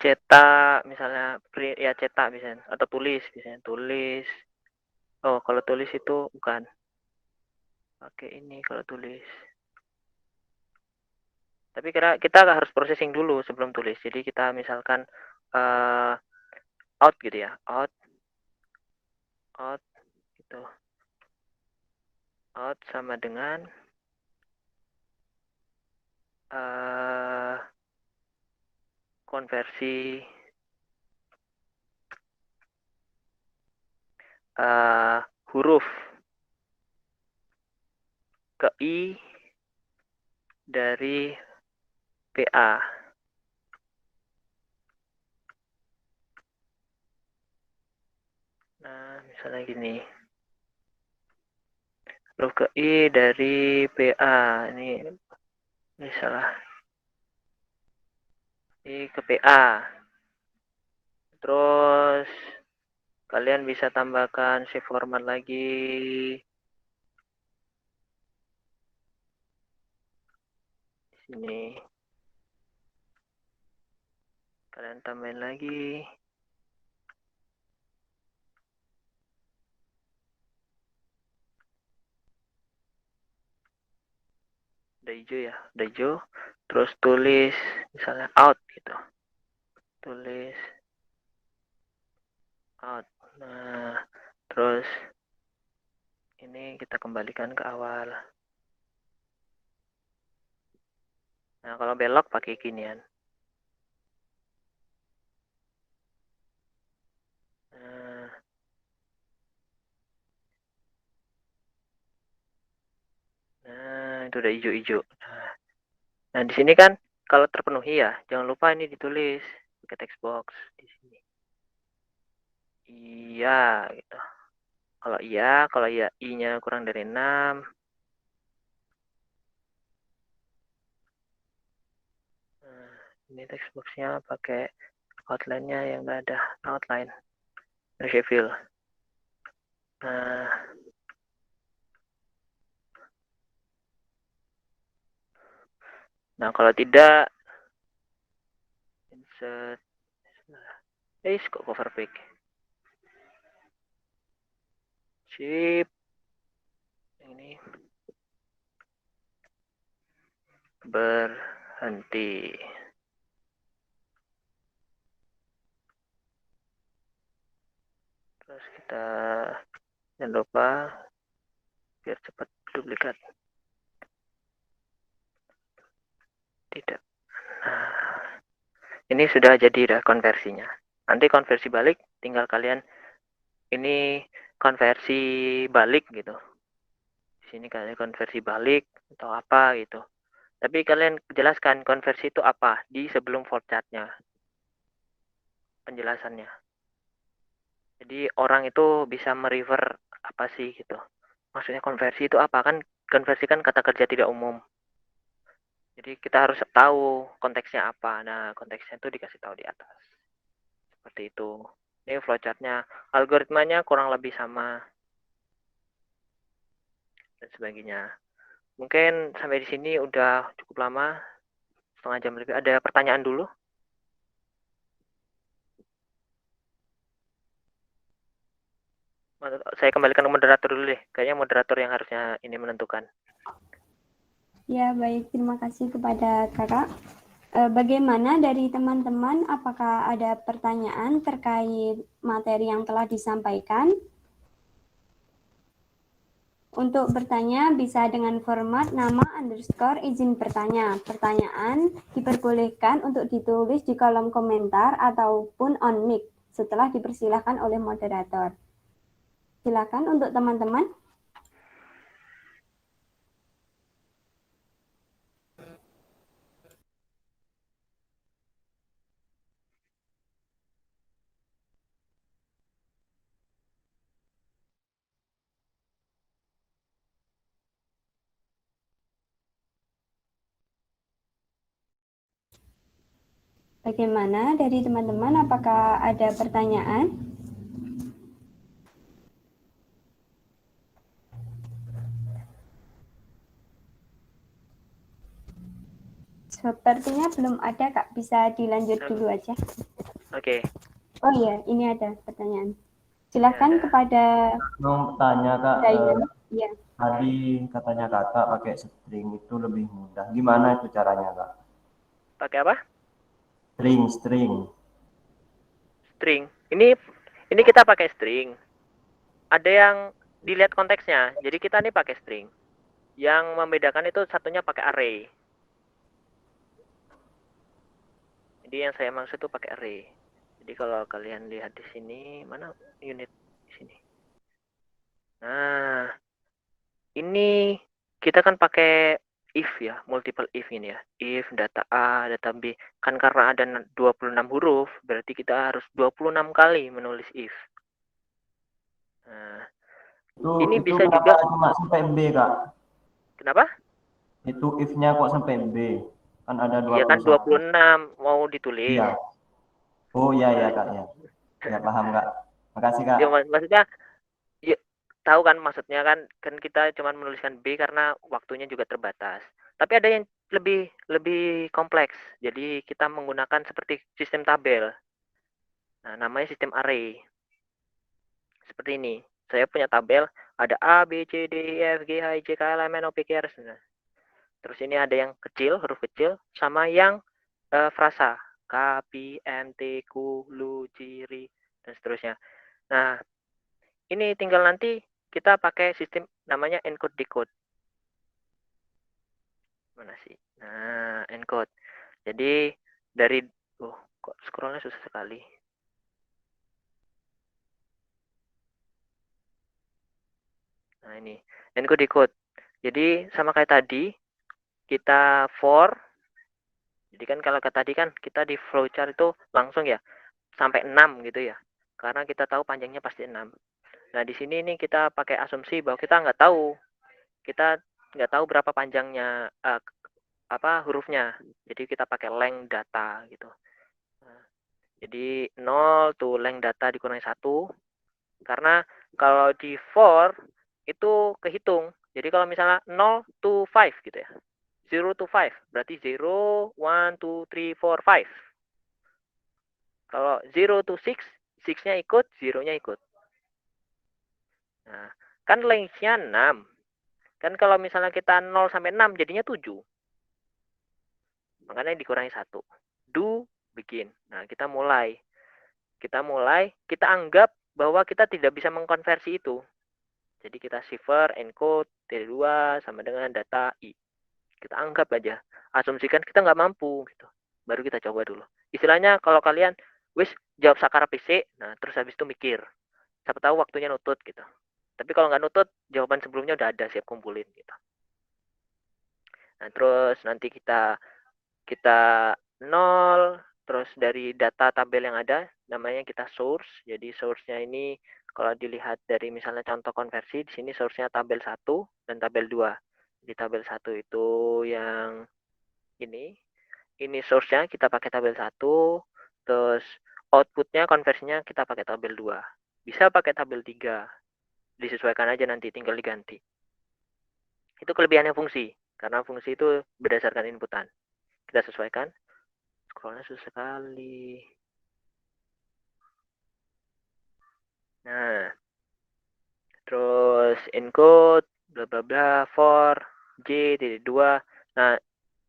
cetak misalnya print ya, cetak misalnya, atau tulis. Oh, kalau tulis itu bukan pakai ini kalau tulis. Tapi kita harus processing dulu sebelum tulis. Jadi kita misalkan out gitu ya, out gitu. Out sama dengan konversi huruf ke I dari PA. Nah, misalnya gini. Huruf ke I dari PA. Ini salah. I ke PA. Terus kalian bisa tambahkan shape format lagi. Di sini. Kalian tambahin lagi. Udah hijau ya, udah hijau. Terus tulis misalnya out gitu. Tulis out. Nah, terus ini kita kembalikan ke awal. Nah, kalau belok pakai ginian. Nah, itu udah hijau-hijau. Nah, di sini kan kalau terpenuhi ya, jangan lupa ini ditulis pakai text box di sini. Iya, gitu. Kalau iya I-nya kurang dari 6. Nah, ini text box-nya pakai outline-nya yang nggak ada outline. Refill. Nah, kalau tidak insert kok cover pic. Sip. Ini berhenti. Terus kita jangan lupa biar cepat duplikat. Tidak. Nah, ini sudah jadi dah konversinya. Nanti konversi balik tinggal kalian ini konversi balik gitu. Di sini kalian konversi balik atau apa gitu. Tapi kalian jelaskan konversi itu apa di sebelum flowchartnya. Penjelasannya. Jadi orang itu bisa merefer apa sih gitu. Maksudnya konversi itu apa? Kan konversi kan kata kerja tidak umum. Jadi kita harus tahu konteksnya apa. Nah, konteksnya itu dikasih tahu di atas. Seperti itu. Ini flowchartnya. Algoritmanya kurang lebih sama. Dan sebagainya. Mungkin sampai di sini udah cukup lama. Setengah jam lebih. Ada pertanyaan dulu? Saya kembalikan ke moderator dulu deh. Kayaknya moderator yang harusnya ini menentukan. Ya, baik. Terima kasih kepada Kakak. Bagaimana dari teman-teman? Apakah ada pertanyaan terkait materi yang telah disampaikan? Untuk bertanya bisa dengan format nama underscore izin bertanya. Pertanyaan diperbolehkan untuk ditulis di kolom komentar ataupun on mic setelah dipersilahkan oleh moderator. Silakan untuk teman-teman. Bagaimana dari teman-teman? Apakah ada pertanyaan? Sepertinya belum ada, Kak. Bisa dilanjut dulu aja. Oke. Oh iya, ini ada pertanyaan. Silakan kepada Mau tanya Kak, ya. tadi katanya Kakak pakai string itu lebih mudah. Gimana itu caranya Kak? Pakai apa? String. String. Ini kita pakai string. Ada yang dilihat konteksnya. Jadi kita nih pakai string. Yang membedakan itu satunya pakai array. Jadi yang saya maksud itu pakai array. Jadi kalau kalian lihat di sini, mana unit di sini? Nah, ini kita kan pakai if ya, multiple if ini ya. If data A, data B. Kan karena ada 26 huruf, berarti kita harus 26 kali menulis if. Nah, ini Itu bisa kenapa juga cuma sampai B Kak? kenapa? Itu if-nya kok sampai B? Kan ada Iya kan 21. 26 mau ditulis. Iya. Oh iya Nah, Kak ya. Ya paham Kak. Makasih Kak. ya, maksudnya ya, tahu kan maksudnya kan kita cuma menuliskan B karena waktunya juga terbatas. Tapi ada yang lebih kompleks. Jadi kita menggunakan seperti sistem tabel. Nah, namanya sistem array. Seperti ini. Saya punya tabel, ada A, B, C, D, E, F, G, H, I, J, K, L, M, N, O, P, Q, R. Nah, terus ini ada yang kecil, huruf kecil, sama yang frasa. K, P, M, T, Q, Lu, Ciri, dan seterusnya. Nah, ini tinggal nanti kita pakai sistem namanya encode decode. Mana sih? Nah, encode. Jadi dari kok scrollnya susah sekali. Nah, ini encode decode. Jadi sama kayak tadi kita for. Jadi kan kalau tadi kan kita di flowchart itu langsung ya sampai 6 gitu ya. Karena kita tahu panjangnya pasti 6. Nah, di sini nih kita pakai asumsi bahwa kita nggak tahu. Kita nggak tahu berapa panjangnya hurufnya. Jadi kita pakai length data gitu. Nah, jadi 0 to length data dikurangi 1. Karena kalau di for itu kehitung. Jadi kalau misalnya 0 to 5 gitu ya. 0 to 5 berarti 0, 1, 2, 3, 4, 5. Kalau 0 to 6, 6-nya ikut, 0-nya ikut. Nah, Kan length-nya 6. Kan kalau misalnya kita 0 sampai 6 jadinya 7. Makanya dikurangi 1. Do, begin. Nah, kita mulai. Kita anggap bahwa kita tidak bisa mengkonversi itu. Jadi kita cipher, encode, T2 sama dengan data I. Kita anggap aja. Asumsikan kita nggak mampu. Gitu. Baru kita coba dulu. Istilahnya kalau kalian, wis jawab sakara PC, nah terus habis itu mikir. Siapa tahu waktunya nutut gitu. Tapi kalau nggak nutut, jawaban sebelumnya udah ada, siap kumpulin gitu. Nah, terus nanti kita 0, terus dari data tabel yang ada, namanya kita source. Jadi source-nya ini kalau dilihat dari misalnya contoh konversi, di sini source-nya tabel 1 dan tabel 2. Di tabel 1 itu yang ini source-nya kita pakai tabel 1, terus output-nya konversinya kita pakai tabel 2. Bisa pakai tabel 3. Disesuaikan aja nanti, tinggal diganti. Itu kelebihannya fungsi, karena fungsi itu berdasarkan inputan. Kita sesuaikan. Scrollnya susah sekali. Nah, terus encode, bla bla bla, for J.2. Nah,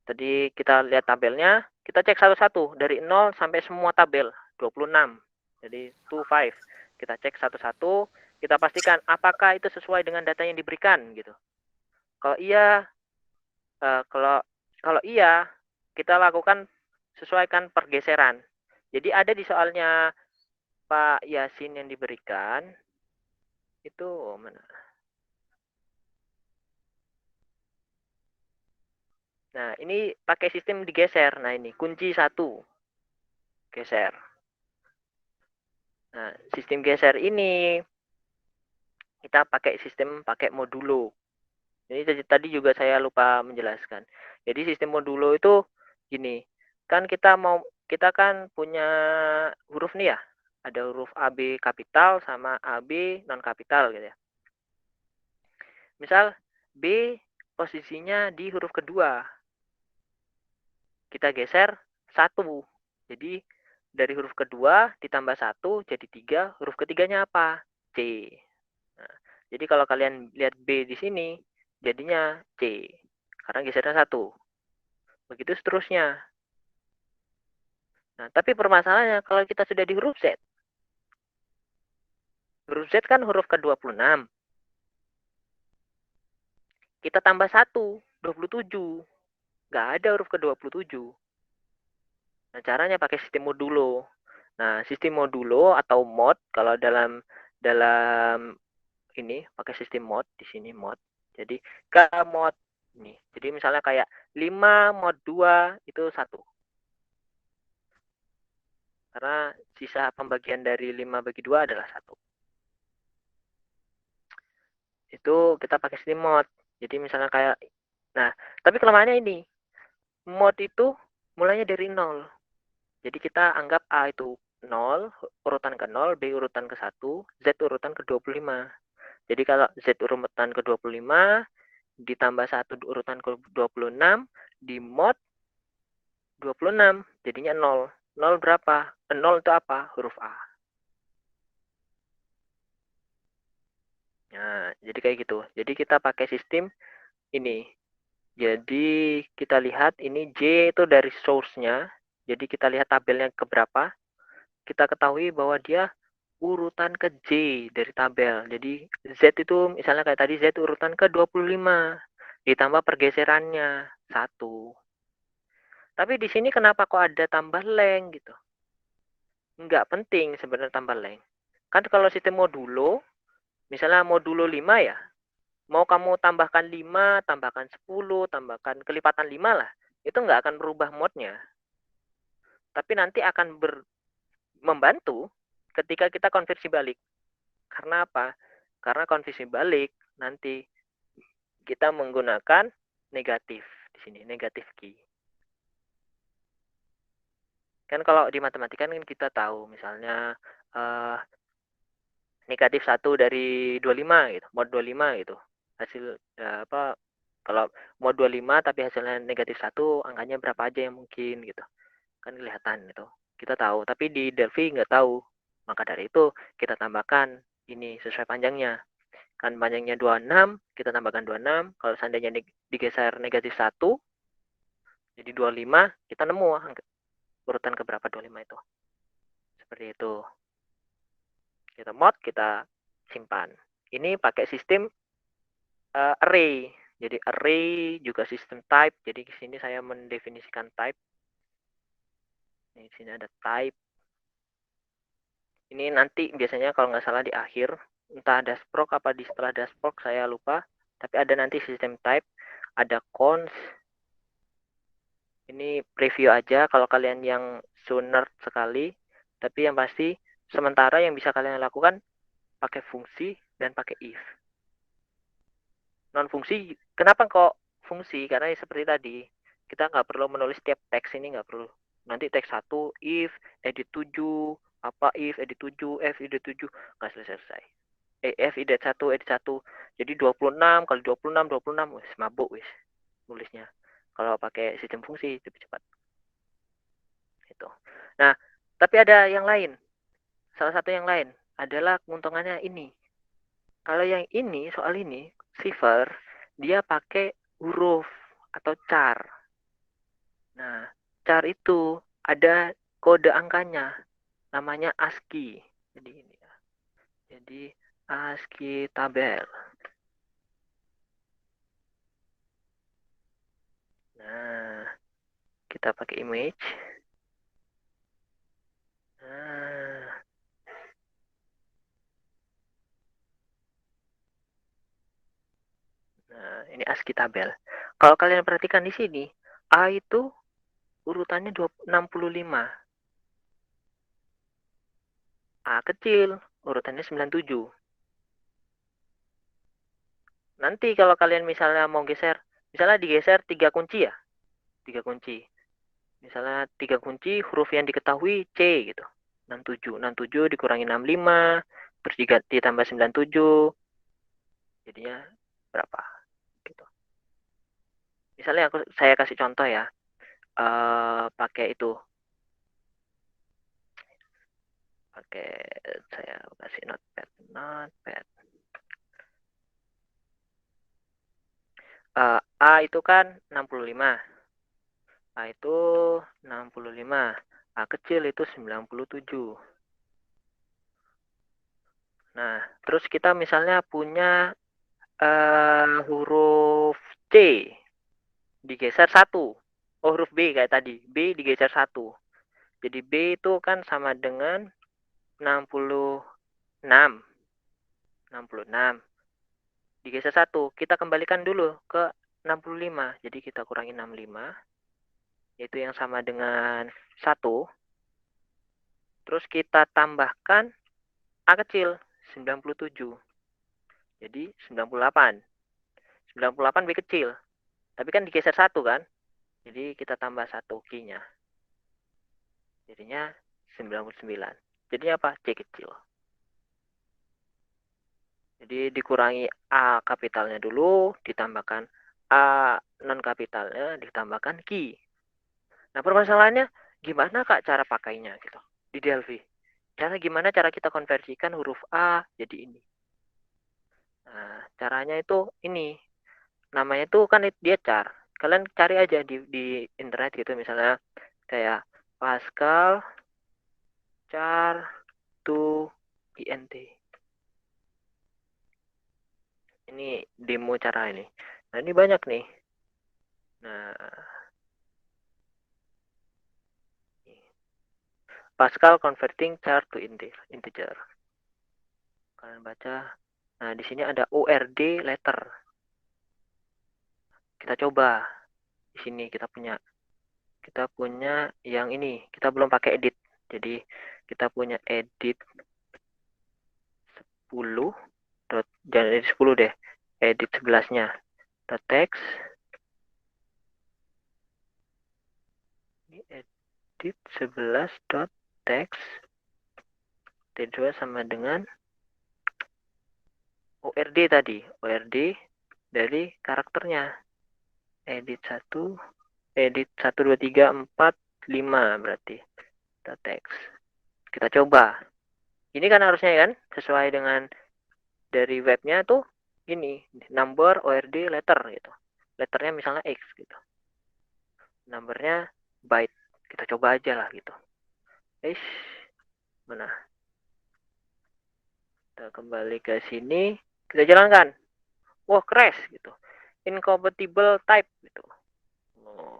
tadi kita lihat tabelnya, kita cek satu-satu dari 0 sampai semua tabel, 26. Jadi 25. Kita cek satu-satu, kita pastikan apakah itu sesuai dengan data yang diberikan gitu. Kalau iya, kalau iya, kita lakukan sesuaikan pergeseran. Jadi ada di soalnya Pak Yasin yang diberikan itu mana? Nah, ini pakai sistem digeser. Nah, ini kunci 1. Geser. Nah, sistem geser ini kita pakai modulo. Ini tadi juga saya lupa menjelaskan. Jadi sistem modulo itu gini. Kan kita kan punya huruf nih ya. Ada huruf AB kapital sama AB non kapital gitu ya. Misal B posisinya di huruf kedua. Kita geser 1. Jadi dari huruf kedua ditambah 1 jadi 3. Huruf ketiganya apa? C. Nah, jadi kalau kalian lihat B di sini, jadinya C. Karena gesernya 1. Begitu seterusnya. Nah, tapi permasalahannya kalau kita sudah di huruf Z. Huruf Z kan huruf ke-26. Kita tambah 1, 27. Nggak ada huruf ke-27. Nah, caranya pakai sistem modulo. Nah, sistem modulo atau mod kalau dalam ini pakai sistem mod di sini mod. Jadi K mod ini. Jadi misalnya kayak 5 mod 2 itu 1. Karena sisa pembagian dari 5 bagi 2 adalah 1. Itu kita pakai sistem mod. Jadi misalnya kayak nah, tapi kelemahannya ini. Mod itu mulainya dari 0. Jadi kita anggap A itu 0, urutan ke 0, B urutan ke 1, Z urutan ke 25. Jadi kalau Z urutan ke 25 ditambah 1 urutan ke 26 di mod 26 jadinya 0. 0 berapa? 0 itu apa? Huruf A. Nah, jadi kayak gitu. Jadi kita pakai sistem ini. Jadi kita lihat ini J itu dari source-nya. Jadi kita lihat tabelnya keberapa. Kita ketahui bahwa dia urutan ke J dari tabel. Jadi Z itu misalnya kayak tadi Z urutan ke 25. Ditambah pergeserannya 1. Tapi di sini kenapa kok ada tambah leng gitu? Nggak penting sebenarnya tambah leng. Kan kalau sistem modulo, misalnya modulo 5 ya, mau kamu tambahkan 5, tambahkan 10, tambahkan kelipatan 5 lah, itu nggak akan berubah modnya. Tapi nanti akan membantu ketika kita konversi balik. Karena apa? Karena konversi balik nanti kita menggunakan negatif di sini, negatif key. Kan kalau di matematika kan kita tahu misalnya negatif 1 dari 25 gitu, mod 25 gitu. Hasil kalau mod 25 tapi hasilnya negatif 1, angkanya berapa aja yang mungkin gitu. Kan kelihatan gitu. Kita tahu, tapi di Delphi nggak tahu. Maka dari itu kita tambahkan ini sesuai panjangnya. Kan panjangnya 26, kita tambahkan 26. Kalau seandainya digeser negatif 1, jadi 25, kita nemu urutan keberapa 25 itu. Seperti itu. Kita mod, kita simpan. Ini pakai sistem array. Jadi array juga sistem type. Jadi di sini saya mendefinisikan type. Di sini ada type. Ini nanti biasanya kalau nggak salah di akhir, entah dashproc apa di setelah dashproc saya lupa. Tapi ada nanti sistem type, ada cons. Ini preview aja kalau kalian yang nerd sekali. Tapi yang pasti sementara yang bisa kalian lakukan pakai fungsi dan pakai if. Non fungsi, kenapa kok fungsi? Karena seperti tadi, kita nggak perlu menulis tiap teks ini, nggak perlu. Nanti teks 1, if, edit 7, apa if, edit 7, f, edit 7, nggak selesai. F, edit 1, edit 1. Jadi 26 kali 26, 26, wis, mabuk wis nulisnya. Kalau pakai sistem fungsi, lebih cepat. Itu. Nah, tapi ada yang lain. Salah satu yang lain adalah keuntungannya ini. Kalau yang ini, soal ini, cipher, dia pakai huruf atau char. Nah, char itu ada kode angkanya, namanya ASCII. Jadi ini ya. Jadi ASCII tabel. Nah, kita pakai image. Nah, ini ASCII tabel. Kalau kalian perhatikan di sini, A itu urutannya 65. A kecil, urutannya 97. Nanti kalau kalian misalnya mau geser, misalnya digeser 3 kunci ya. 3 kunci. Misalnya 3 kunci, huruf yang diketahui C gitu. 67. 67 dikurangi 65, terus ditambah 97. Jadinya berapa? Gitu. Misalnya saya kasih contoh ya. Pakai itu. Pakai saya kasih notepad. A itu kan 65. A itu 65. A kecil itu 97. Nah, terus kita misalnya punya huruf C digeser 1. Oh, huruf B kayak tadi. B digeser 1. Jadi B itu kan sama dengan 66. 66. Digeser 1. Kita kembalikan dulu ke 65. Jadi kita kurangi 65. Yaitu yang sama dengan 1. Terus kita tambahkan A kecil, 97. Jadi 98. 98 B kecil. Tapi kan digeser 1 kan? Jadi kita tambah 1 Q-nya. Jadinya 99. Jadinya apa? C kecil. Jadi dikurangi A kapitalnya dulu, ditambahkan A non kapitalnya, ditambahkan Q. Nah, permasalahannya gimana Kak cara pakainya gitu di Delphi? Gimana cara kita konversikan huruf A jadi ini? Nah, caranya itu ini. Namanya itu kan dia char. Kalian cari aja di internet gitu, misalnya kayak Pascal char to int. Ini demo cara ini. Nah, ini banyak nih. Nah, Pascal converting char to integer. Kalian baca. Nah, di sini ada ORD letter. Kita coba. Di sini kita punya yang ini. Kita belum pakai edit. Jadi kita punya edit 10. Jangan edit 10 deh. Edit 11-nya. Text. Ini edit 11.text. T2 sama dengan ORD tadi. ORD dari karakternya. Edit 1. Edit 1, 2, 3, 4, 5 berarti. Text. Kita coba. Ini kan harusnya kan sesuai dengan dari webnya tuh ini number ORD letter gitu. Letternya misalnya X gitu. Numbernya byte. Kita coba aja lah gitu. Mana? Kita kembali ke sini, kita jalankan. Wah, crash gitu. Incompatible type gitu.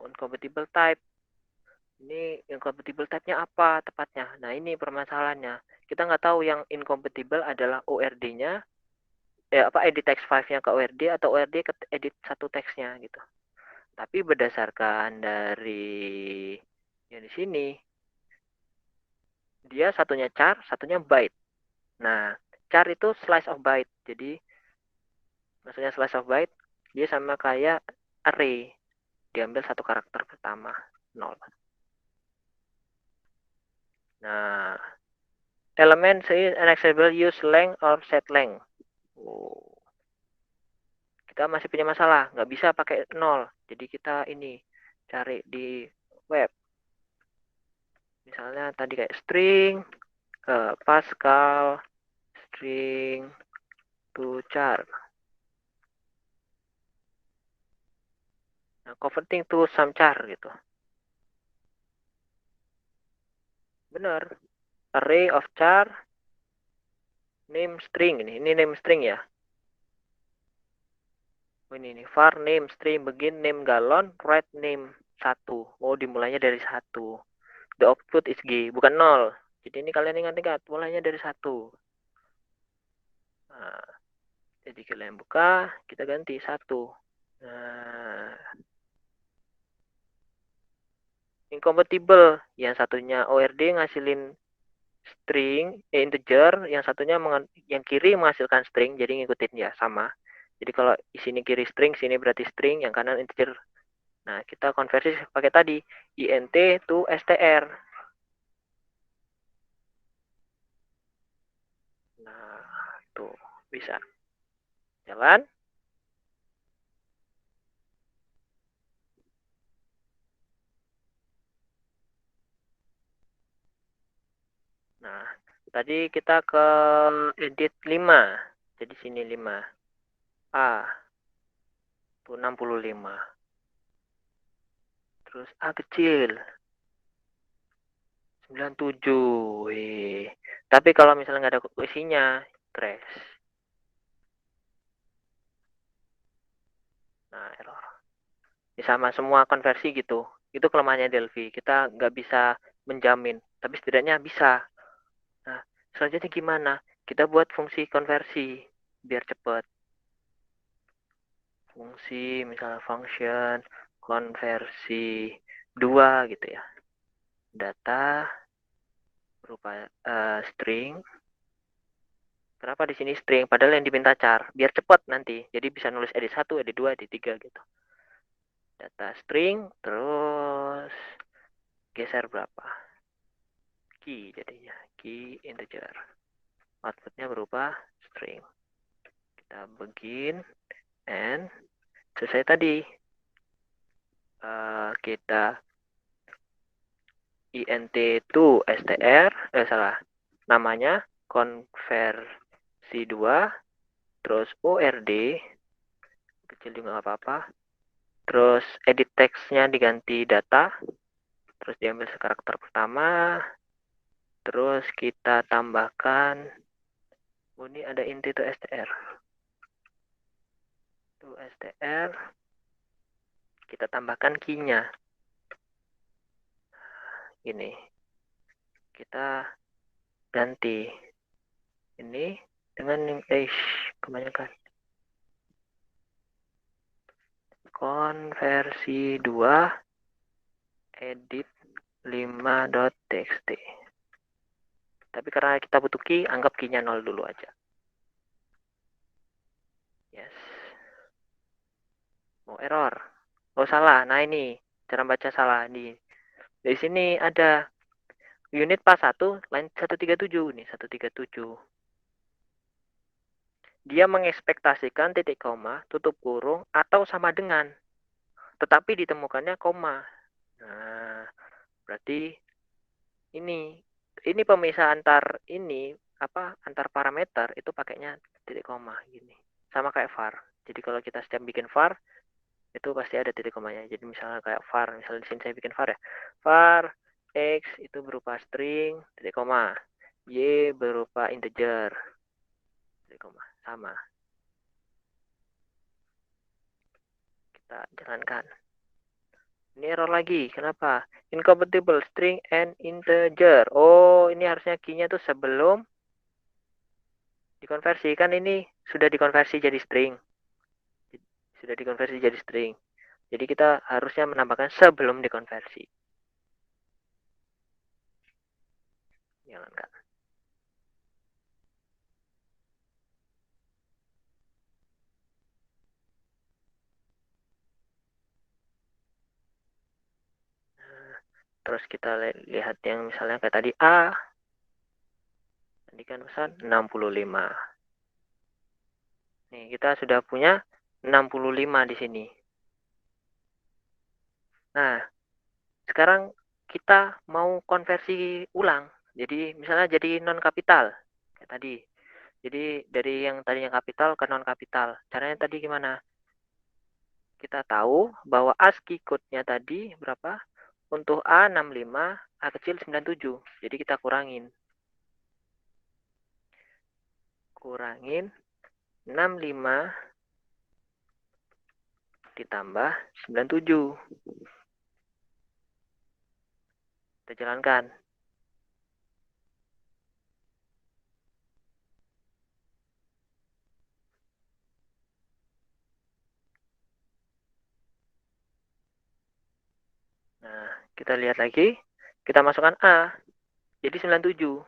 Incompatible type. Ini incompatible type-nya apa tepatnya? Nah, ini permasalahannya. Kita nggak tahu yang incompatible adalah ORD-nya, edit text 5-nya ke ORD atau ORD ke edit satu teksnya gitu. Tapi berdasarkan dari yang di sini, dia satunya char, satunya byte. Nah, char itu slice of byte. Jadi, maksudnya slice of byte, dia sama kayak array. Diambil satu karakter pertama, 0. Nah, element say unacceptable use length or set length. Kita masih punya masalah, nggak bisa pakai 0. Jadi kita ini cari di web. Misalnya tadi kayak string Pascal string to char. Nah, converting to some char gitu. Benar. Array of char name string ini name string ya. Oh, ini var name string begin name galon write name 1. Oh, dimulainya dari 1. The output is G, bukan 0. Jadi ini kalian ingat-ingat, mulainya dari 1. Nah, jadi kalian buka, kita ganti 1. Nah, incompatible. Yang satunya ORD ngasilin string, integer. Yang satunya yang kiri menghasilkan string, jadi ngikutin ya, sama. Jadi kalau di sini kiri string, sini berarti string, yang kanan integer. Nah, kita konversi pakai tadi, int to str. Nah, itu bisa. Jalan. Nah, tadi kita ke edit 5. Jadi sini 5. A. Itu 65. Terus A kecil. 97. Tapi kalau misalnya nggak ada isinya, crash. Nah, error. Ini sama semua konversi gitu. Itu kelemahannya Delphi. Kita nggak bisa menjamin. Tapi setidaknya bisa. Nah, selanjutnya gimana? Kita buat fungsi konversi. Biar cepat. Fungsi, misalnya function, konversi 2 gitu ya. Data berupa string. Kenapa di sini string? Padahal yang diminta char. Biar cepat nanti. Jadi bisa nulis edit 1, edit 2, edit 3 gitu. Data string, terus geser berapa? Key jadinya. Key integer. Outputnya berupa string. Kita begin. And selesai tadi. Kita int to str. Salah. Namanya konversi 2. Terus ORD. Kecil juga nggak apa-apa. Terus edit text-nya diganti data. Terus diambil karakter pertama. Terus kita tambahkan. Oh, ini ada int to str. To str. Kita tambahkan key-nya. Ini. Kita ganti. Ini dengan kebanyakan. Konversi 2 edit 5.txt. Tapi karena kita butuh key, anggap key-nya 0 dulu aja. Yes. Oh, error. Oh, salah. Nah, ini cara baca salah. Di sini ada unit pas 1, line 137 nih, 137. Dia mengekspektasikan titik koma, tutup kurung, atau sama dengan. Tetapi ditemukannya koma. Nah, berarti ini pemisah antar ini antar parameter itu pakainya titik koma gini. Sama kayak var. Jadi kalau kita setiap bikin var itu pasti ada titik komanya. Jadi misalnya kayak var, misalnya di sini saya bikin var ya. Var X itu berupa string titik koma. Y berupa integer titik koma. Sama. Kita jalankan. Ini error lagi. Kenapa? Incompatible string and integer. Oh, ini harusnya key-nya tuh sebelum dikonversi. Kan ini sudah dikonversi jadi string. Sudah dikonversi jadi string. Jadi kita harusnya menambahkan sebelum dikonversi. Jalankan. Terus kita lihat yang misalnya kayak tadi A. Tadi kan pesan 65. Nih, kita sudah punya 65 di sini. Nah, sekarang kita mau konversi ulang. Jadi misalnya jadi non kapital kayak tadi. Jadi dari yang tadinya kapital ke non kapital. Caranya tadi gimana? Kita tahu bahwa ASCII code-nya tadi berapa? Untuk A 65, A kecil 97. Jadi kita kurangin. Kurangin 65 ditambah 97. Kita jalankan. Nah, kita lihat lagi. Kita masukkan A. Jadi 97.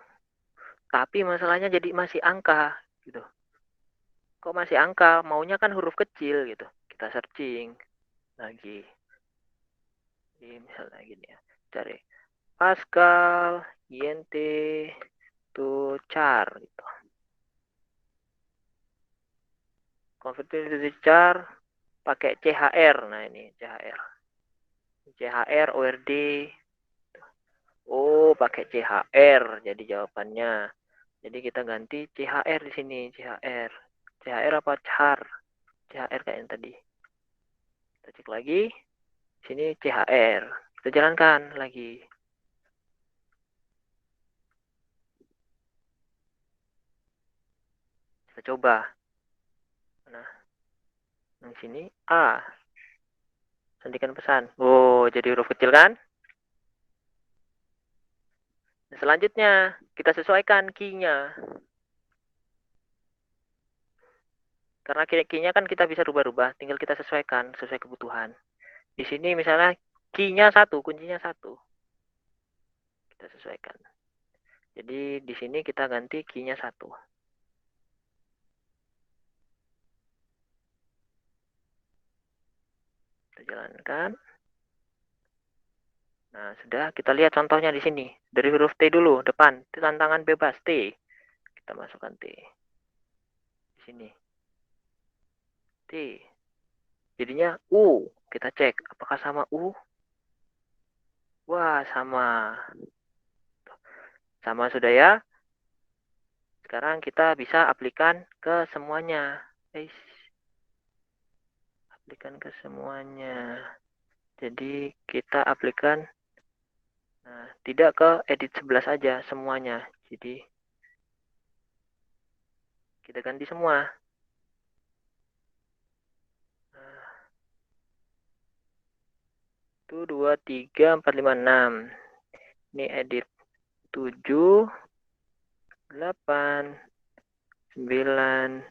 Tapi masalahnya jadi masih angka gitu. Kok masih angka? Maunya kan huruf kecil gitu. Kita searching lagi. Jadi misalnya gini ya. Cari Pascal INT to char gitu. Convert to char pakai CHR. Nah, ini CHR. CHR ORD. Oh, pakai CHR jadi jawabannya. Jadi kita ganti CHR di sini, CHR. CHR apa char? CHR kayak yang tadi. Kita cek lagi. Sini CHR. Kita jalankan lagi. Kita coba. Nah, yang sini A. Sandikan pesan. Oh, jadi huruf kecil kan? Nah, selanjutnya, kita sesuaikan key-nya. Karena key-nya kan kita bisa rubah-rubah. Tinggal kita sesuaikan sesuai kebutuhan. Di sini misalnya key-nya 1, kuncinya 1. Kita sesuaikan. Jadi di sini kita ganti key-nya 1. Kita jalankan. Nah, sudah kita lihat contohnya di sini. Dari huruf T dulu, depan. Itu tantangan bebas T. Kita masukkan T. Di sini. T. Jadinya U. Kita cek apakah sama U. Wah, sama. Sama sudah ya. Sekarang kita bisa aplikan ke semuanya. Aplikan ke semuanya. Jadi kita aplikan. Nah, tidak ke edit 11 aja semuanya. Jadi kita ganti semua. Nah, itu 2, 3, 4, 5, 6. Ini edit 7, 8, 9,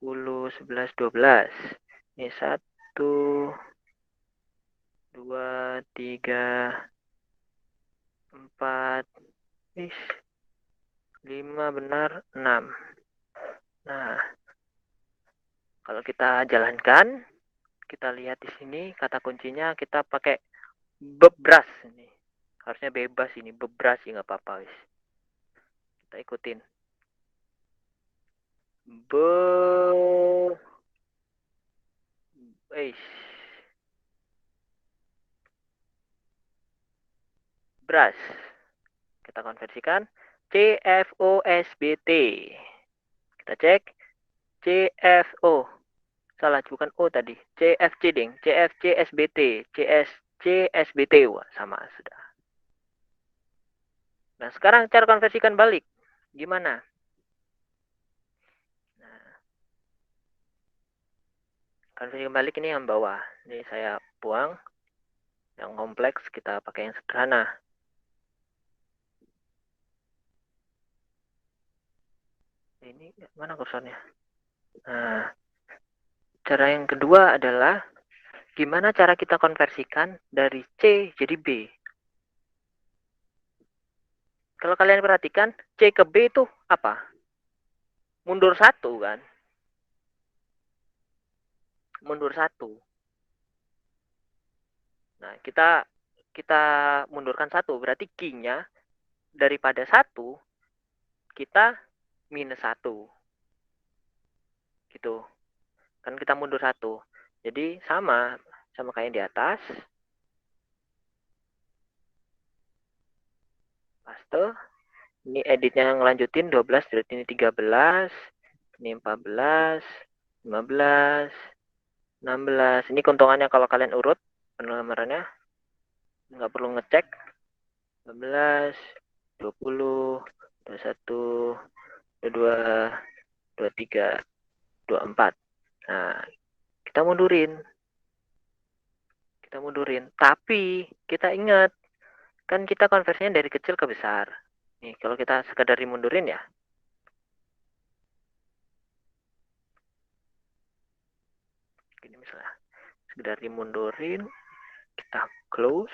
10, 11, 12. Ini 1, 2, 3, 4, 5 benar, 6. Nah, kalau kita jalankan, kita lihat di sini kata kuncinya kita pakai bebras ini. Harusnya bebas ini, bebras sih nggak apa-apa, wis. Kita ikutin. Bras. Kita konversikan CFOSBT. Kita cek CFO. Salah, bukan O tadi. CFC ding. CFCSBT. CSBT. Wah, sama sudah. Nah, sekarang cara konversikan balik. Gimana? Nah, konversikan balik ini yang bawah. Ini saya buang. Yang kompleks kita pakai yang sederhana. Ini mana kursornya? Nah, cara yang kedua adalah gimana cara kita konversikan dari C jadi B. Kalau kalian perhatikan, C ke B itu apa? Mundur satu kan? Mundur satu. Nah, kita mundurkan satu, berarti Q-nya daripada satu, kita minus satu. Gitu. Kan kita mundur satu. Jadi sama kayak yang di atas. Paste. Ini editnya ngelanjutin 12, berarti ini 13, ini 14, 15, 16. Ini keuntungannya kalau kalian urut penularannya, nggak perlu ngecek. 19, 20, 21, 22, 23, 24. Nah, kita mundurin. Tapi kita ingat, kan kita konversinya dari kecil ke besar. Nih, kalau kita sekadar dimundurin ya. Gini misalnya. Sekedar dimundurin, kita close.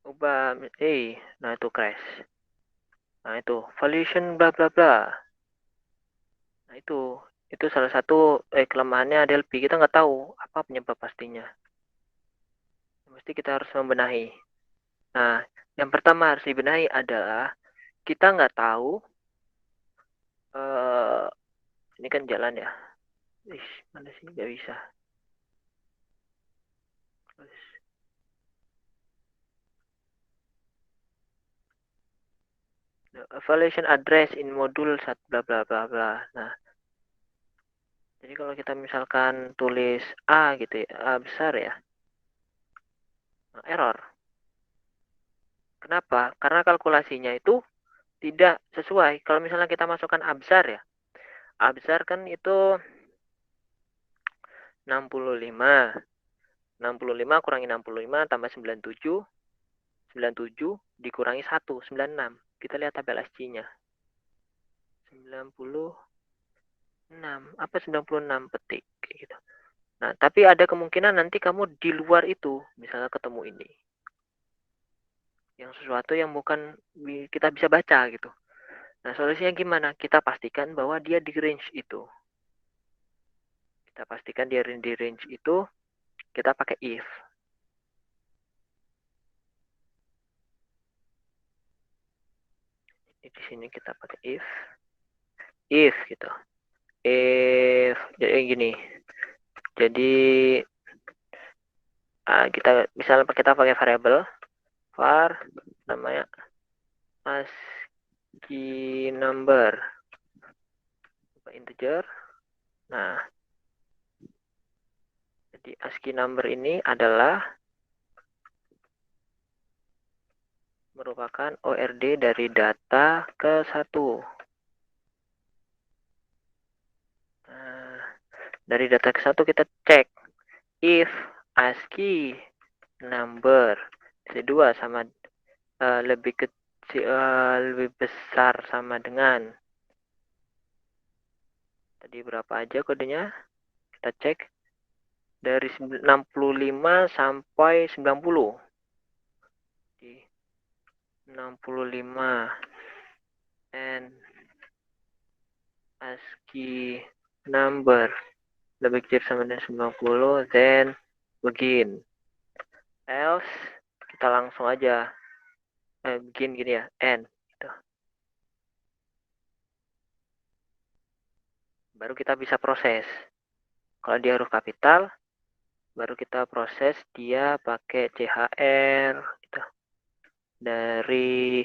Ubah, nah itu crash. Nah itu valuation bla bla bla. Nah itu salah satu kelemahannya DLP. Kita nggak tahu apa penyebab pastinya. Mesti kita harus membenahi. Nah, yang pertama harus dibenahi adalah kita nggak tahu. Ini kan jalan ya. Mana sih nggak bisa. Evaluation address in modul bla bla bla bla. Nah, jadi kalau kita misalkan tulis A gitu ya, A besar ya, nah, error. Kenapa? Karena kalkulasinya itu tidak sesuai. Kalau misalnya kita masukkan A besar ya, A besar kan itu 65. 65 kurangi 65 tambah 97. 97 dikurangi 1, 96. Kita lihat tabel SC-nya. 96. Apa 96 petik kayak gitu. Nah, tapi ada kemungkinan nanti kamu di luar itu, misalnya ketemu ini. Yang sesuatu yang bukan kita bisa baca gitu. Nah, solusinya gimana? Kita pastikan bahwa dia di range itu. Kita pastikan dia di range itu, kita pakai if. Di sini kita pakai if. If gitu. If jadi gini. Jadi kita misalnya kita pakai variabel var namanya ASCII number integer. Nah, jadi ASCII number ini adalah merupakan ORD dari data ke 1. Nah, dari data ke 1 kita cek if ASCII number C2 sama lebih kecil lebih besar sama dengan tadi berapa aja kodenya, kita cek dari 65 sampai 90. Di 65 and ASCII number lebih kecil sama dengan 90, then begin. Else kita langsung aja begin gini ya, end gitu. baru kita bisa proses. Kalau dia huruf kapital, baru kita proses dia pakai CHR gitu. Dari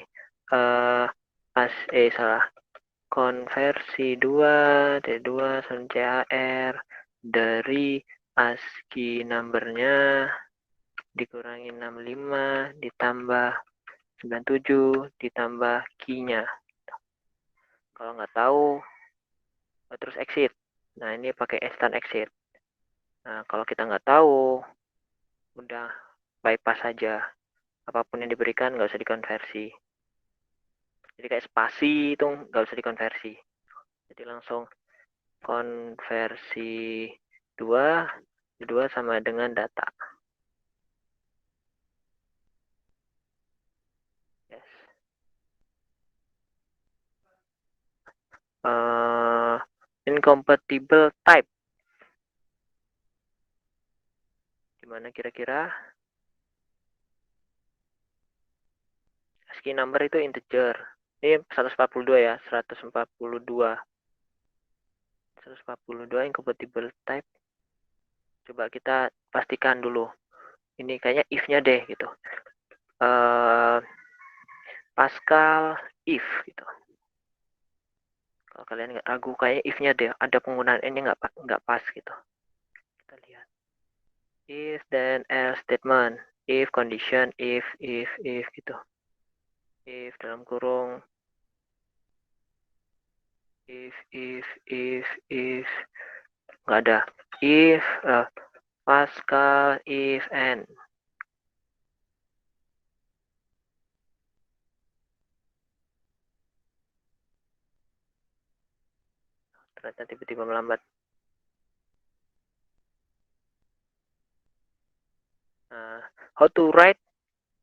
konversi 2 T2 sama CHR dari ASCII numbernya dikurangi 65 ditambah 97 ditambah key-nya. Kalau nggak tahu, terus exit. Nah, ini pakai instant exit. Nah, kalau kita nggak tahu, udah bypass saja. Apapun yang diberikan nggak usah dikonversi. Jadi kayak spasi itu nggak usah dikonversi. Jadi langsung konversi 2 sama dengan data. Yes. Incompatible type. Gimana kira-kira? ASCII number itu integer. Ini 142 ya, 142. 142 incompatible type. Coba kita pastikan dulu. Ini kayaknya if-nya deh gitu. Pascal if gitu. Kalau kalian nggak ragu kayaknya if-nya deh, ada penggunaan ini nggak pas gitu. Kita lihat. If then else statement, if condition, if gitu. If dalam kurung, if nggak ada. If Pascal if and. Ternyata tiba-tiba melambat. How to write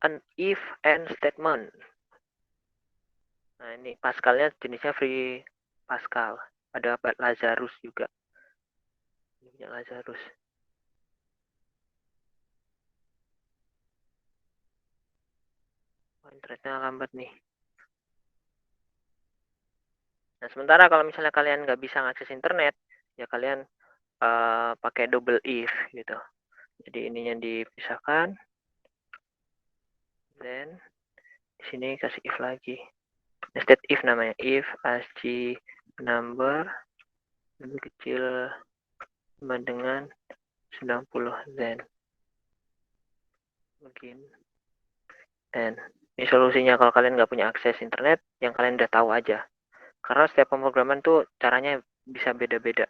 an if and statement. Nah, ini Pascalnya jenisnya free Pascal. Ada Lazarus juga. Ini punya Lazarus. Internetnya lambat nih. Nah, sementara kalau misalnya kalian nggak bisa ngakses internet, ya kalian pakai double if gitu. Jadi ininya dipisahkan. Then di sini kasih if lagi. Nested if namanya. If ASCII number lebih kecil sama dengan 90, then begin. And ini solusinya kalau kalian nggak punya akses internet, yang kalian udah tahu aja. Karena setiap pemrograman tuh caranya bisa beda-beda.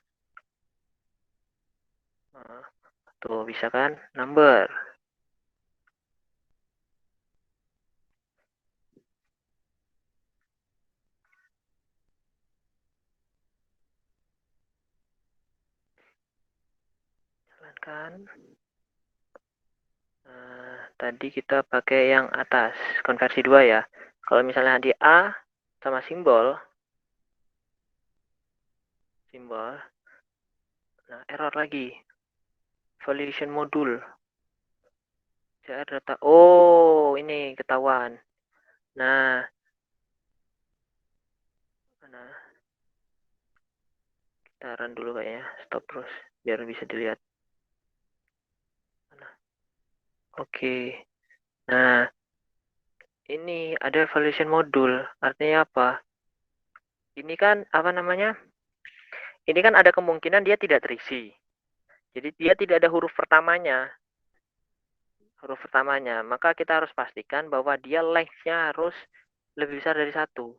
Tuh bisa kan? Number. Jalankan. Tadi kita pakai yang atas, konversi 2 ya. Kalau misalnya di A sama simbol, nah error lagi. Validation module. CR data. Oh, ini ketahuan. Nah, kita run dulu kayaknya, stop terus biar bisa dilihat. Oke. Nah, ini ada validation module. Artinya apa? Ini kan apa namanya? Ini kan ada kemungkinan dia tidak terisi. Jadi dia tidak ada huruf pertamanya. Maka kita harus pastikan bahwa dia length-nya harus lebih besar dari 1.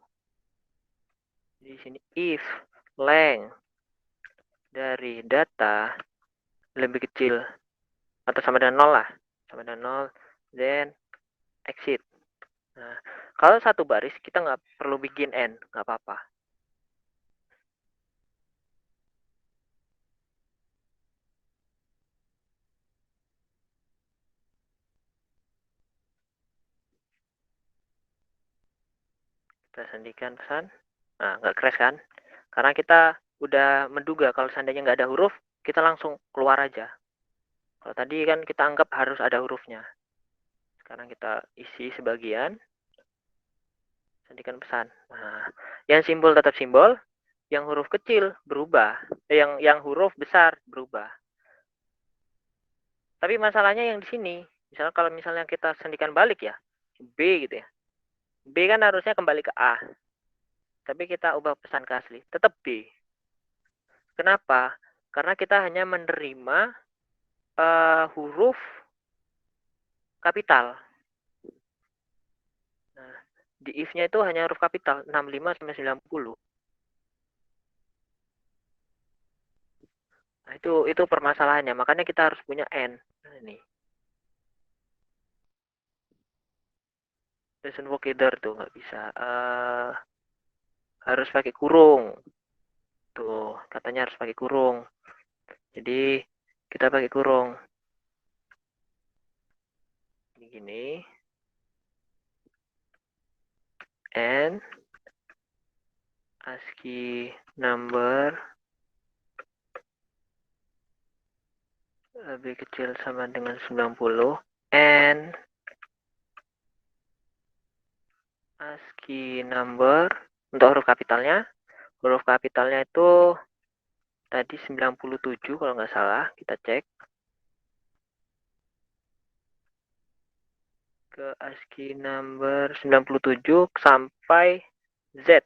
Di sini if length dari data lebih kecil atau sama dengan 0 lah. Sama dengan 0, then exit. Nah, kalau satu baris kita nggak perlu bikin end, nggak apa-apa. Kita sandikan pesan. Nah, nggak crash kan? Karena kita udah menduga kalau seandainya nggak ada huruf, kita langsung keluar aja. Kalau tadi kan kita anggap harus ada hurufnya. Sekarang kita isi sebagian. Sandikan pesan. Nah, yang simbol tetap simbol, yang huruf kecil berubah, yang huruf besar berubah. Tapi masalahnya yang di sini, misalnya kalau misalnya kita sendikan balik ya, B gitu ya. B kan harusnya kembali ke A. Tapi kita ubah pesan ke asli, tetap B. Kenapa? Karena kita hanya menerima huruf kapital. Nah, di if-nya itu hanya huruf kapital 65 sampai 90. Nah, itu permasalahannya. Makanya kita harus punya N. Nah, ini. Doesn't work either tuh, nggak bisa. Harus pakai kurung. Tuh, katanya harus pakai kurung. Jadi, kita pakai kurung. Gini. And ASCII number lebih kecil sama dengan 90 and ASCII number untuk huruf kapitalnya itu tadi 97 kalau nggak salah, kita cek ke ASCII number 97 sampai Z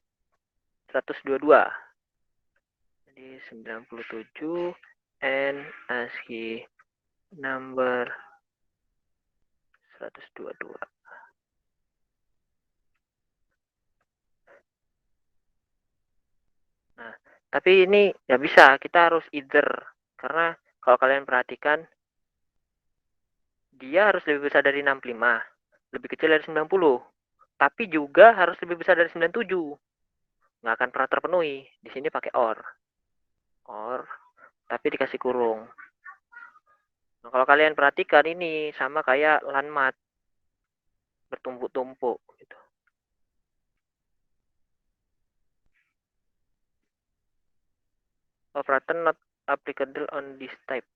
122. Jadi 97 and ASCII number 122. Nah, tapi ini nggak bisa, kita harus either. Karena kalau kalian perhatikan, dia harus lebih besar dari 65, lebih kecil dari 90. Tapi juga harus lebih besar dari 97. Nggak akan pernah terpenuhi. Di sini pakai or. Or, tapi dikasih kurung. Nah, kalau kalian perhatikan ini sama kayak lanmat. Bertumpuk-tumpuk. Gitu. Operator not applicable on this type.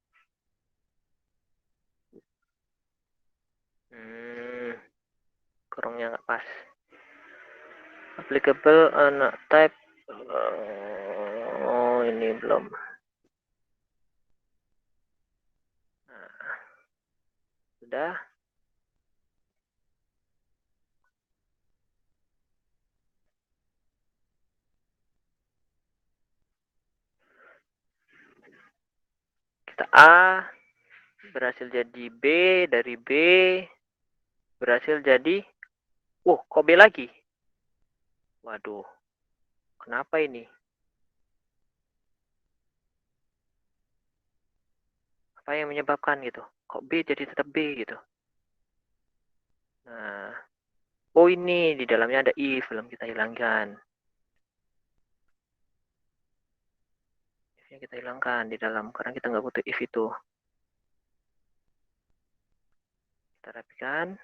Kurungnya nggak pas. Applicable on type. Oh, ini belum. Nah, sudah. Kita A berhasil jadi B, dari B berhasil jadi kok B lagi? Waduh, kenapa ini? Apa yang menyebabkan gitu? Kok B jadi tetap B gitu? Nah, ini di dalamnya ada if, belum kita hilangkan. If-nya kita hilangkan di dalam, karena kita nggak butuh if itu. Kita rapikan.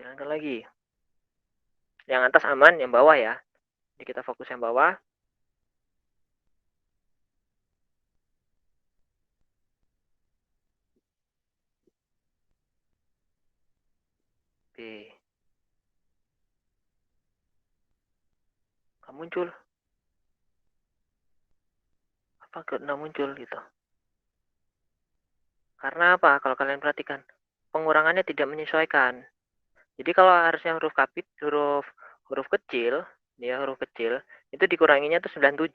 Jalankan lagi. Yang atas aman, yang bawah ya. Jadi kita fokus yang bawah. B. Nggak muncul. Apa nggak muncul gitu? Karena apa? Kalau kalian perhatikan, pengurangannya tidak menyesuaikan. Jadi kalau harusnya huruf kecil, dia huruf kecil, itu dikuranginya tuh 97.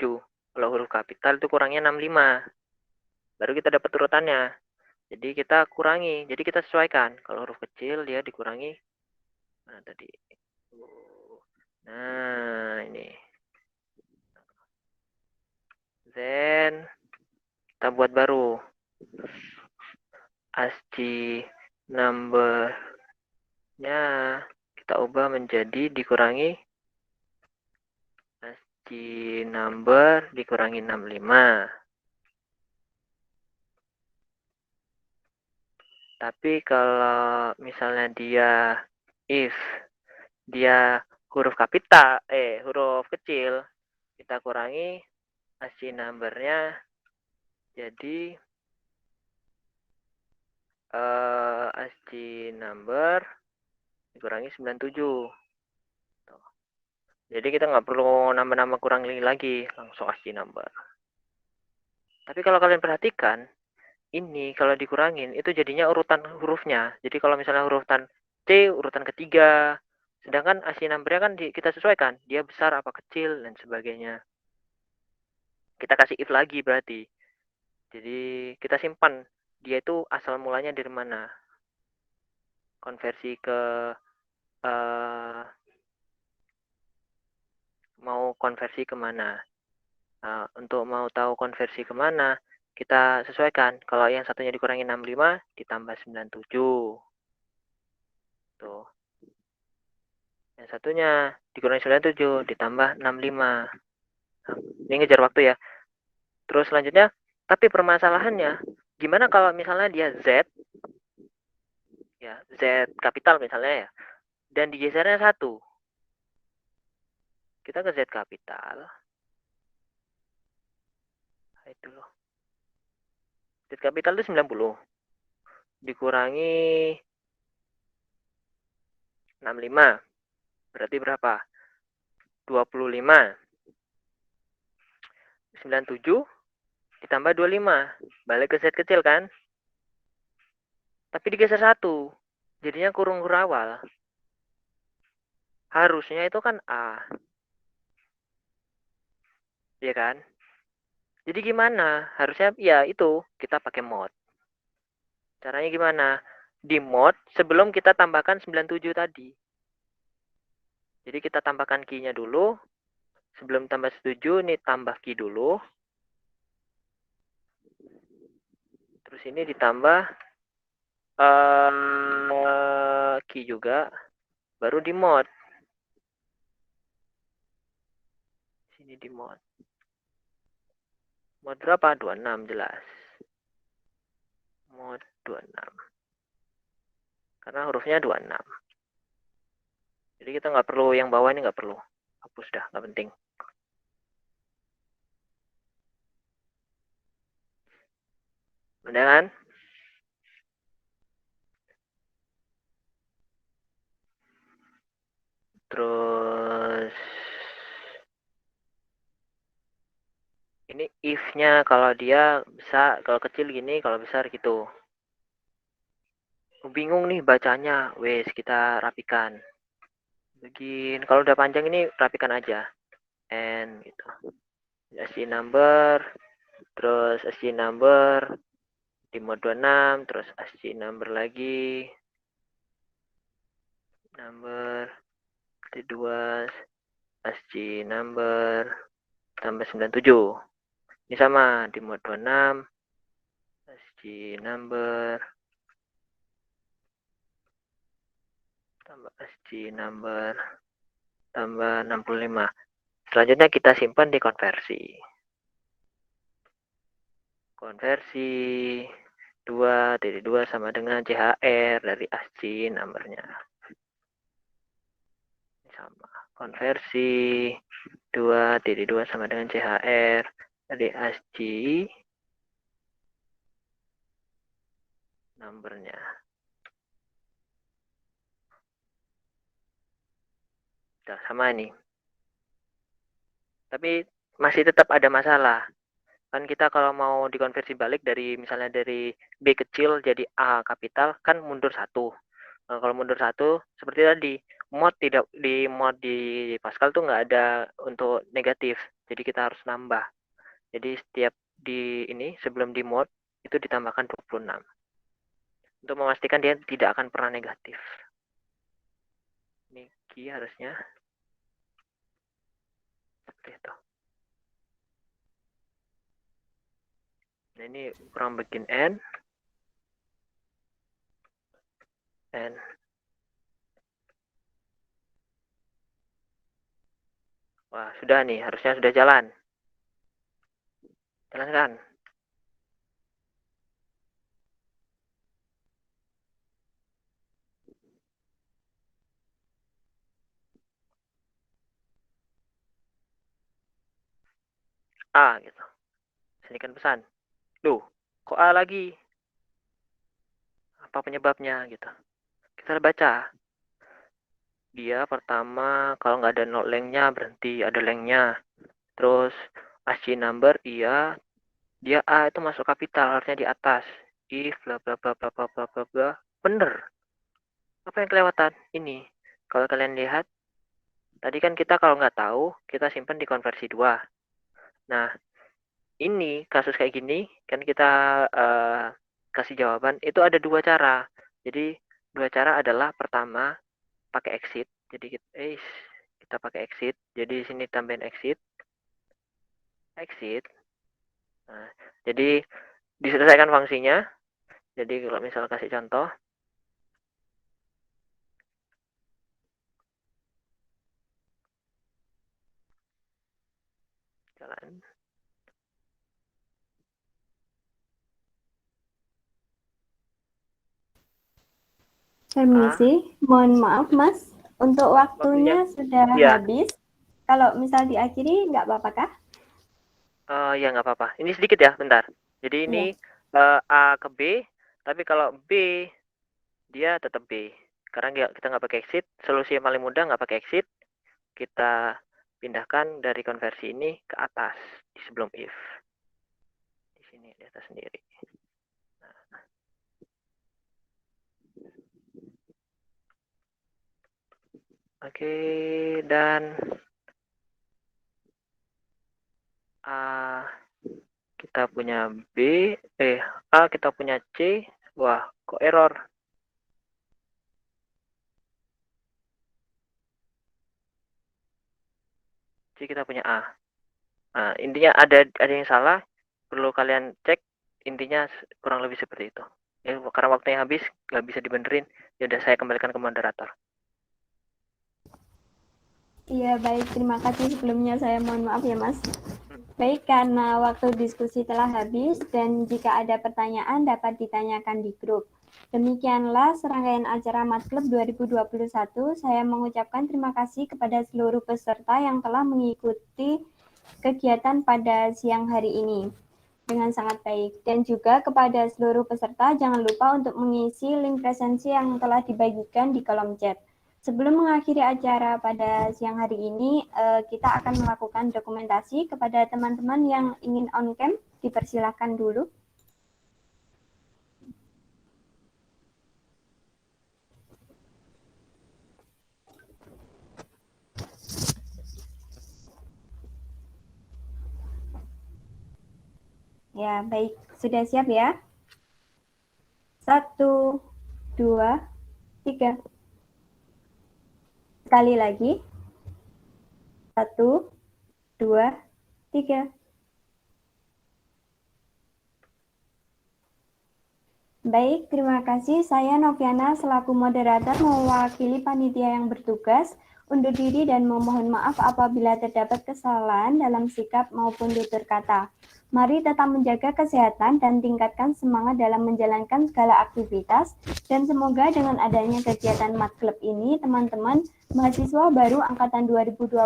Kalau huruf kapital itu kurangnya 65. Baru kita dapat urutannya. Jadi kita kurangi, jadi kita sesuaikan. Kalau huruf kecil dia dikurangi. Nah, tadi. Nah, ini. Then kita buat baru. ASCII number-nya kita ubah menjadi dikurangi ASCII number dikurangi 65. Tapi kalau misalnya dia if dia huruf kapital, huruf kecil, kita kurangi ASCII number-nya jadi ASCII number dikurangi 97. Tuh. Jadi kita nggak perlu nambah-nambah kurangi lagi, langsung ASCII number. Tapi kalau kalian perhatikan, ini kalau dikurangin itu jadinya urutan hurufnya. Jadi kalau misalnya urutan C urutan ketiga, sedangkan ASCII number-nya kan kita sesuaikan, dia besar apa kecil dan sebagainya. Kita kasih if lagi berarti. Jadi kita simpan dia itu asal mulanya dari mana. Konversi ke mau konversi kemana. Untuk mau tahu konversi kemana, kita sesuaikan. Kalau yang satunya dikurangi 65 ditambah 97. Tuh. Yang satunya dikurangi 97 ditambah 65. Ini ngejar waktu ya. Terus selanjutnya, tapi permasalahannya, gimana kalau misalnya dia Z, ya Z kapital misalnya ya, dan digesernya 1. Kita ke Z kapital. Itu loh. Z kapital itu 90. Dikurangi 65. Berarti berapa? 25. 97 ditambah 25. Balik ke Z kecil kan? Tapi digeser 1. Jadinya kurung awal. Harusnya itu kan A. Ya kan? Jadi gimana? Harusnya ya itu kita pakai mod. Caranya gimana? Di mod sebelum kita tambahkan 97 tadi. Jadi kita tambahkan key-nya dulu. Sebelum tambah 7 nih tambah key dulu. Terus ini ditambah key juga. Baru di mod. Sini di mod. Mod berapa? 26 jelas. Mod 26. Karena hurufnya 26. Jadi kita nggak perlu yang bawah ini nggak perlu. Hapus dah, nggak penting. Udah kan? Terus ini if-nya kalau dia besar, kalau kecil gini, kalau besar gitu. Bingung nih bacanya, wes kita rapikan. Begini, kalau udah panjang ini rapikan aja. N gitu. ASCII number, terus ASCII number di mode 26, terus ASCII number lagi. Number di 2, ASCII number tambah 97. Ini sama di mode 26, ASCII number tambah ASCII number tambah 65. Selanjutnya kita simpan di konversi. Konversi 2 sama dengan CHR dari ASCII numbernya. Sama. Konversi 2 sama dengan CHR dari ASCII numbernya. Sudah sama nih. Tapi masih tetap ada masalah. Kan kita kalau mau dikonversi balik dari misalnya dari B kecil jadi A kapital kan mundur 1. Nah, kalau mundur 1 seperti tadi mod tidak di mod di Pascal tuh nggak ada untuk negatif. Jadi kita harus nambah. Jadi setiap di ini sebelum di mod itu ditambahkan 26. Untuk memastikan dia tidak akan pernah negatif. Ini key harusnya seperti itu. Nah, ini kurang bikin N. Wah, sudah nih, harusnya sudah jalan. Jalankan. A gitu. Senikan pesan. Duh, kok A lagi? Apa penyebabnya gitu. Kita baca. dia pertama kalau nggak ada not length-nya berhenti, ada length-nya. Terus ASCII number iya, dia A itu masuk kapital, harusnya di atas. If bla bla bla bla bla bla bla bla. Bener. Apa yang kelewatan? Ini. Kalau kalian lihat, tadi kan kita kalau nggak tahu, kita simpan di konversi 2. Nah, ini kasus kayak gini, kan kita kasih jawaban, itu ada 2 cara. Jadi, 2 cara adalah pertama, pakai exit. Jadi, kita pakai exit. Jadi, sini tambahin exit. Exit. Nah, jadi, diselesaikan fungsinya. Jadi, kalau misal kasih contoh, jalan. Permisi, mohon maaf Mas, untuk waktunya sudah ya. habis. Kalau misal diakhiri nggak apa-apa kah? Ya nggak apa-apa. Ini sedikit ya, bentar. Jadi ini A ke B, tapi kalau B dia tetap B. Karena kita nggak pakai exit, solusi yang paling mudah nggak pakai exit, kita pindahkan dari konversi ini ke atas di sebelum if. Di sini di atas sendiri. Nah. Oke, dan A kita punya A kita punya C. Wah, kok error? C kita punya A. Nah, intinya ada yang salah, perlu kalian cek. Intinya kurang lebih seperti itu. Ya, karena waktunya habis, nggak bisa dibenerin. Ya udah, saya kembalikan ke moderator. Iya, baik. Terima kasih sebelumnya. Saya mohon maaf ya, Mas. Baik, karena waktu diskusi telah habis dan jika ada pertanyaan dapat ditanyakan di grup. Demikianlah serangkaian acara Matklub 2021. Saya mengucapkan terima kasih kepada seluruh peserta yang telah mengikuti kegiatan pada siang hari ini dengan sangat baik. Dan juga kepada seluruh peserta, jangan lupa untuk mengisi link presensi yang telah dibagikan di kolom chat. Sebelum mengakhiri acara pada siang hari ini, kita akan melakukan dokumentasi kepada teman-teman yang ingin on-cam. Dipersilakan dulu. Ya, baik. Sudah siap ya? 1, 2, 3. Sekali lagi. 1, 2, 3. Baik, terima kasih. Saya Noviana selaku moderator mewakili panitia yang bertugas undur diri dan memohon maaf apabila terdapat kesalahan dalam sikap maupun tutur kata. Mari tetap menjaga kesehatan dan tingkatkan semangat dalam menjalankan segala aktivitas dan semoga dengan adanya kegiatan Matklub ini teman-teman mahasiswa baru angkatan 2021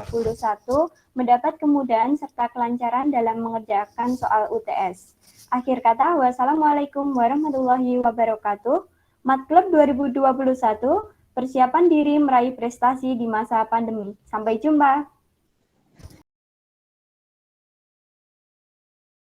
mendapat kemudahan serta kelancaran dalam mengerjakan soal UTS. Akhir kata, wassalamualaikum warahmatullahi wabarakatuh. Matklub 2021, persiapan diri meraih prestasi di masa pandemi. Sampai jumpa.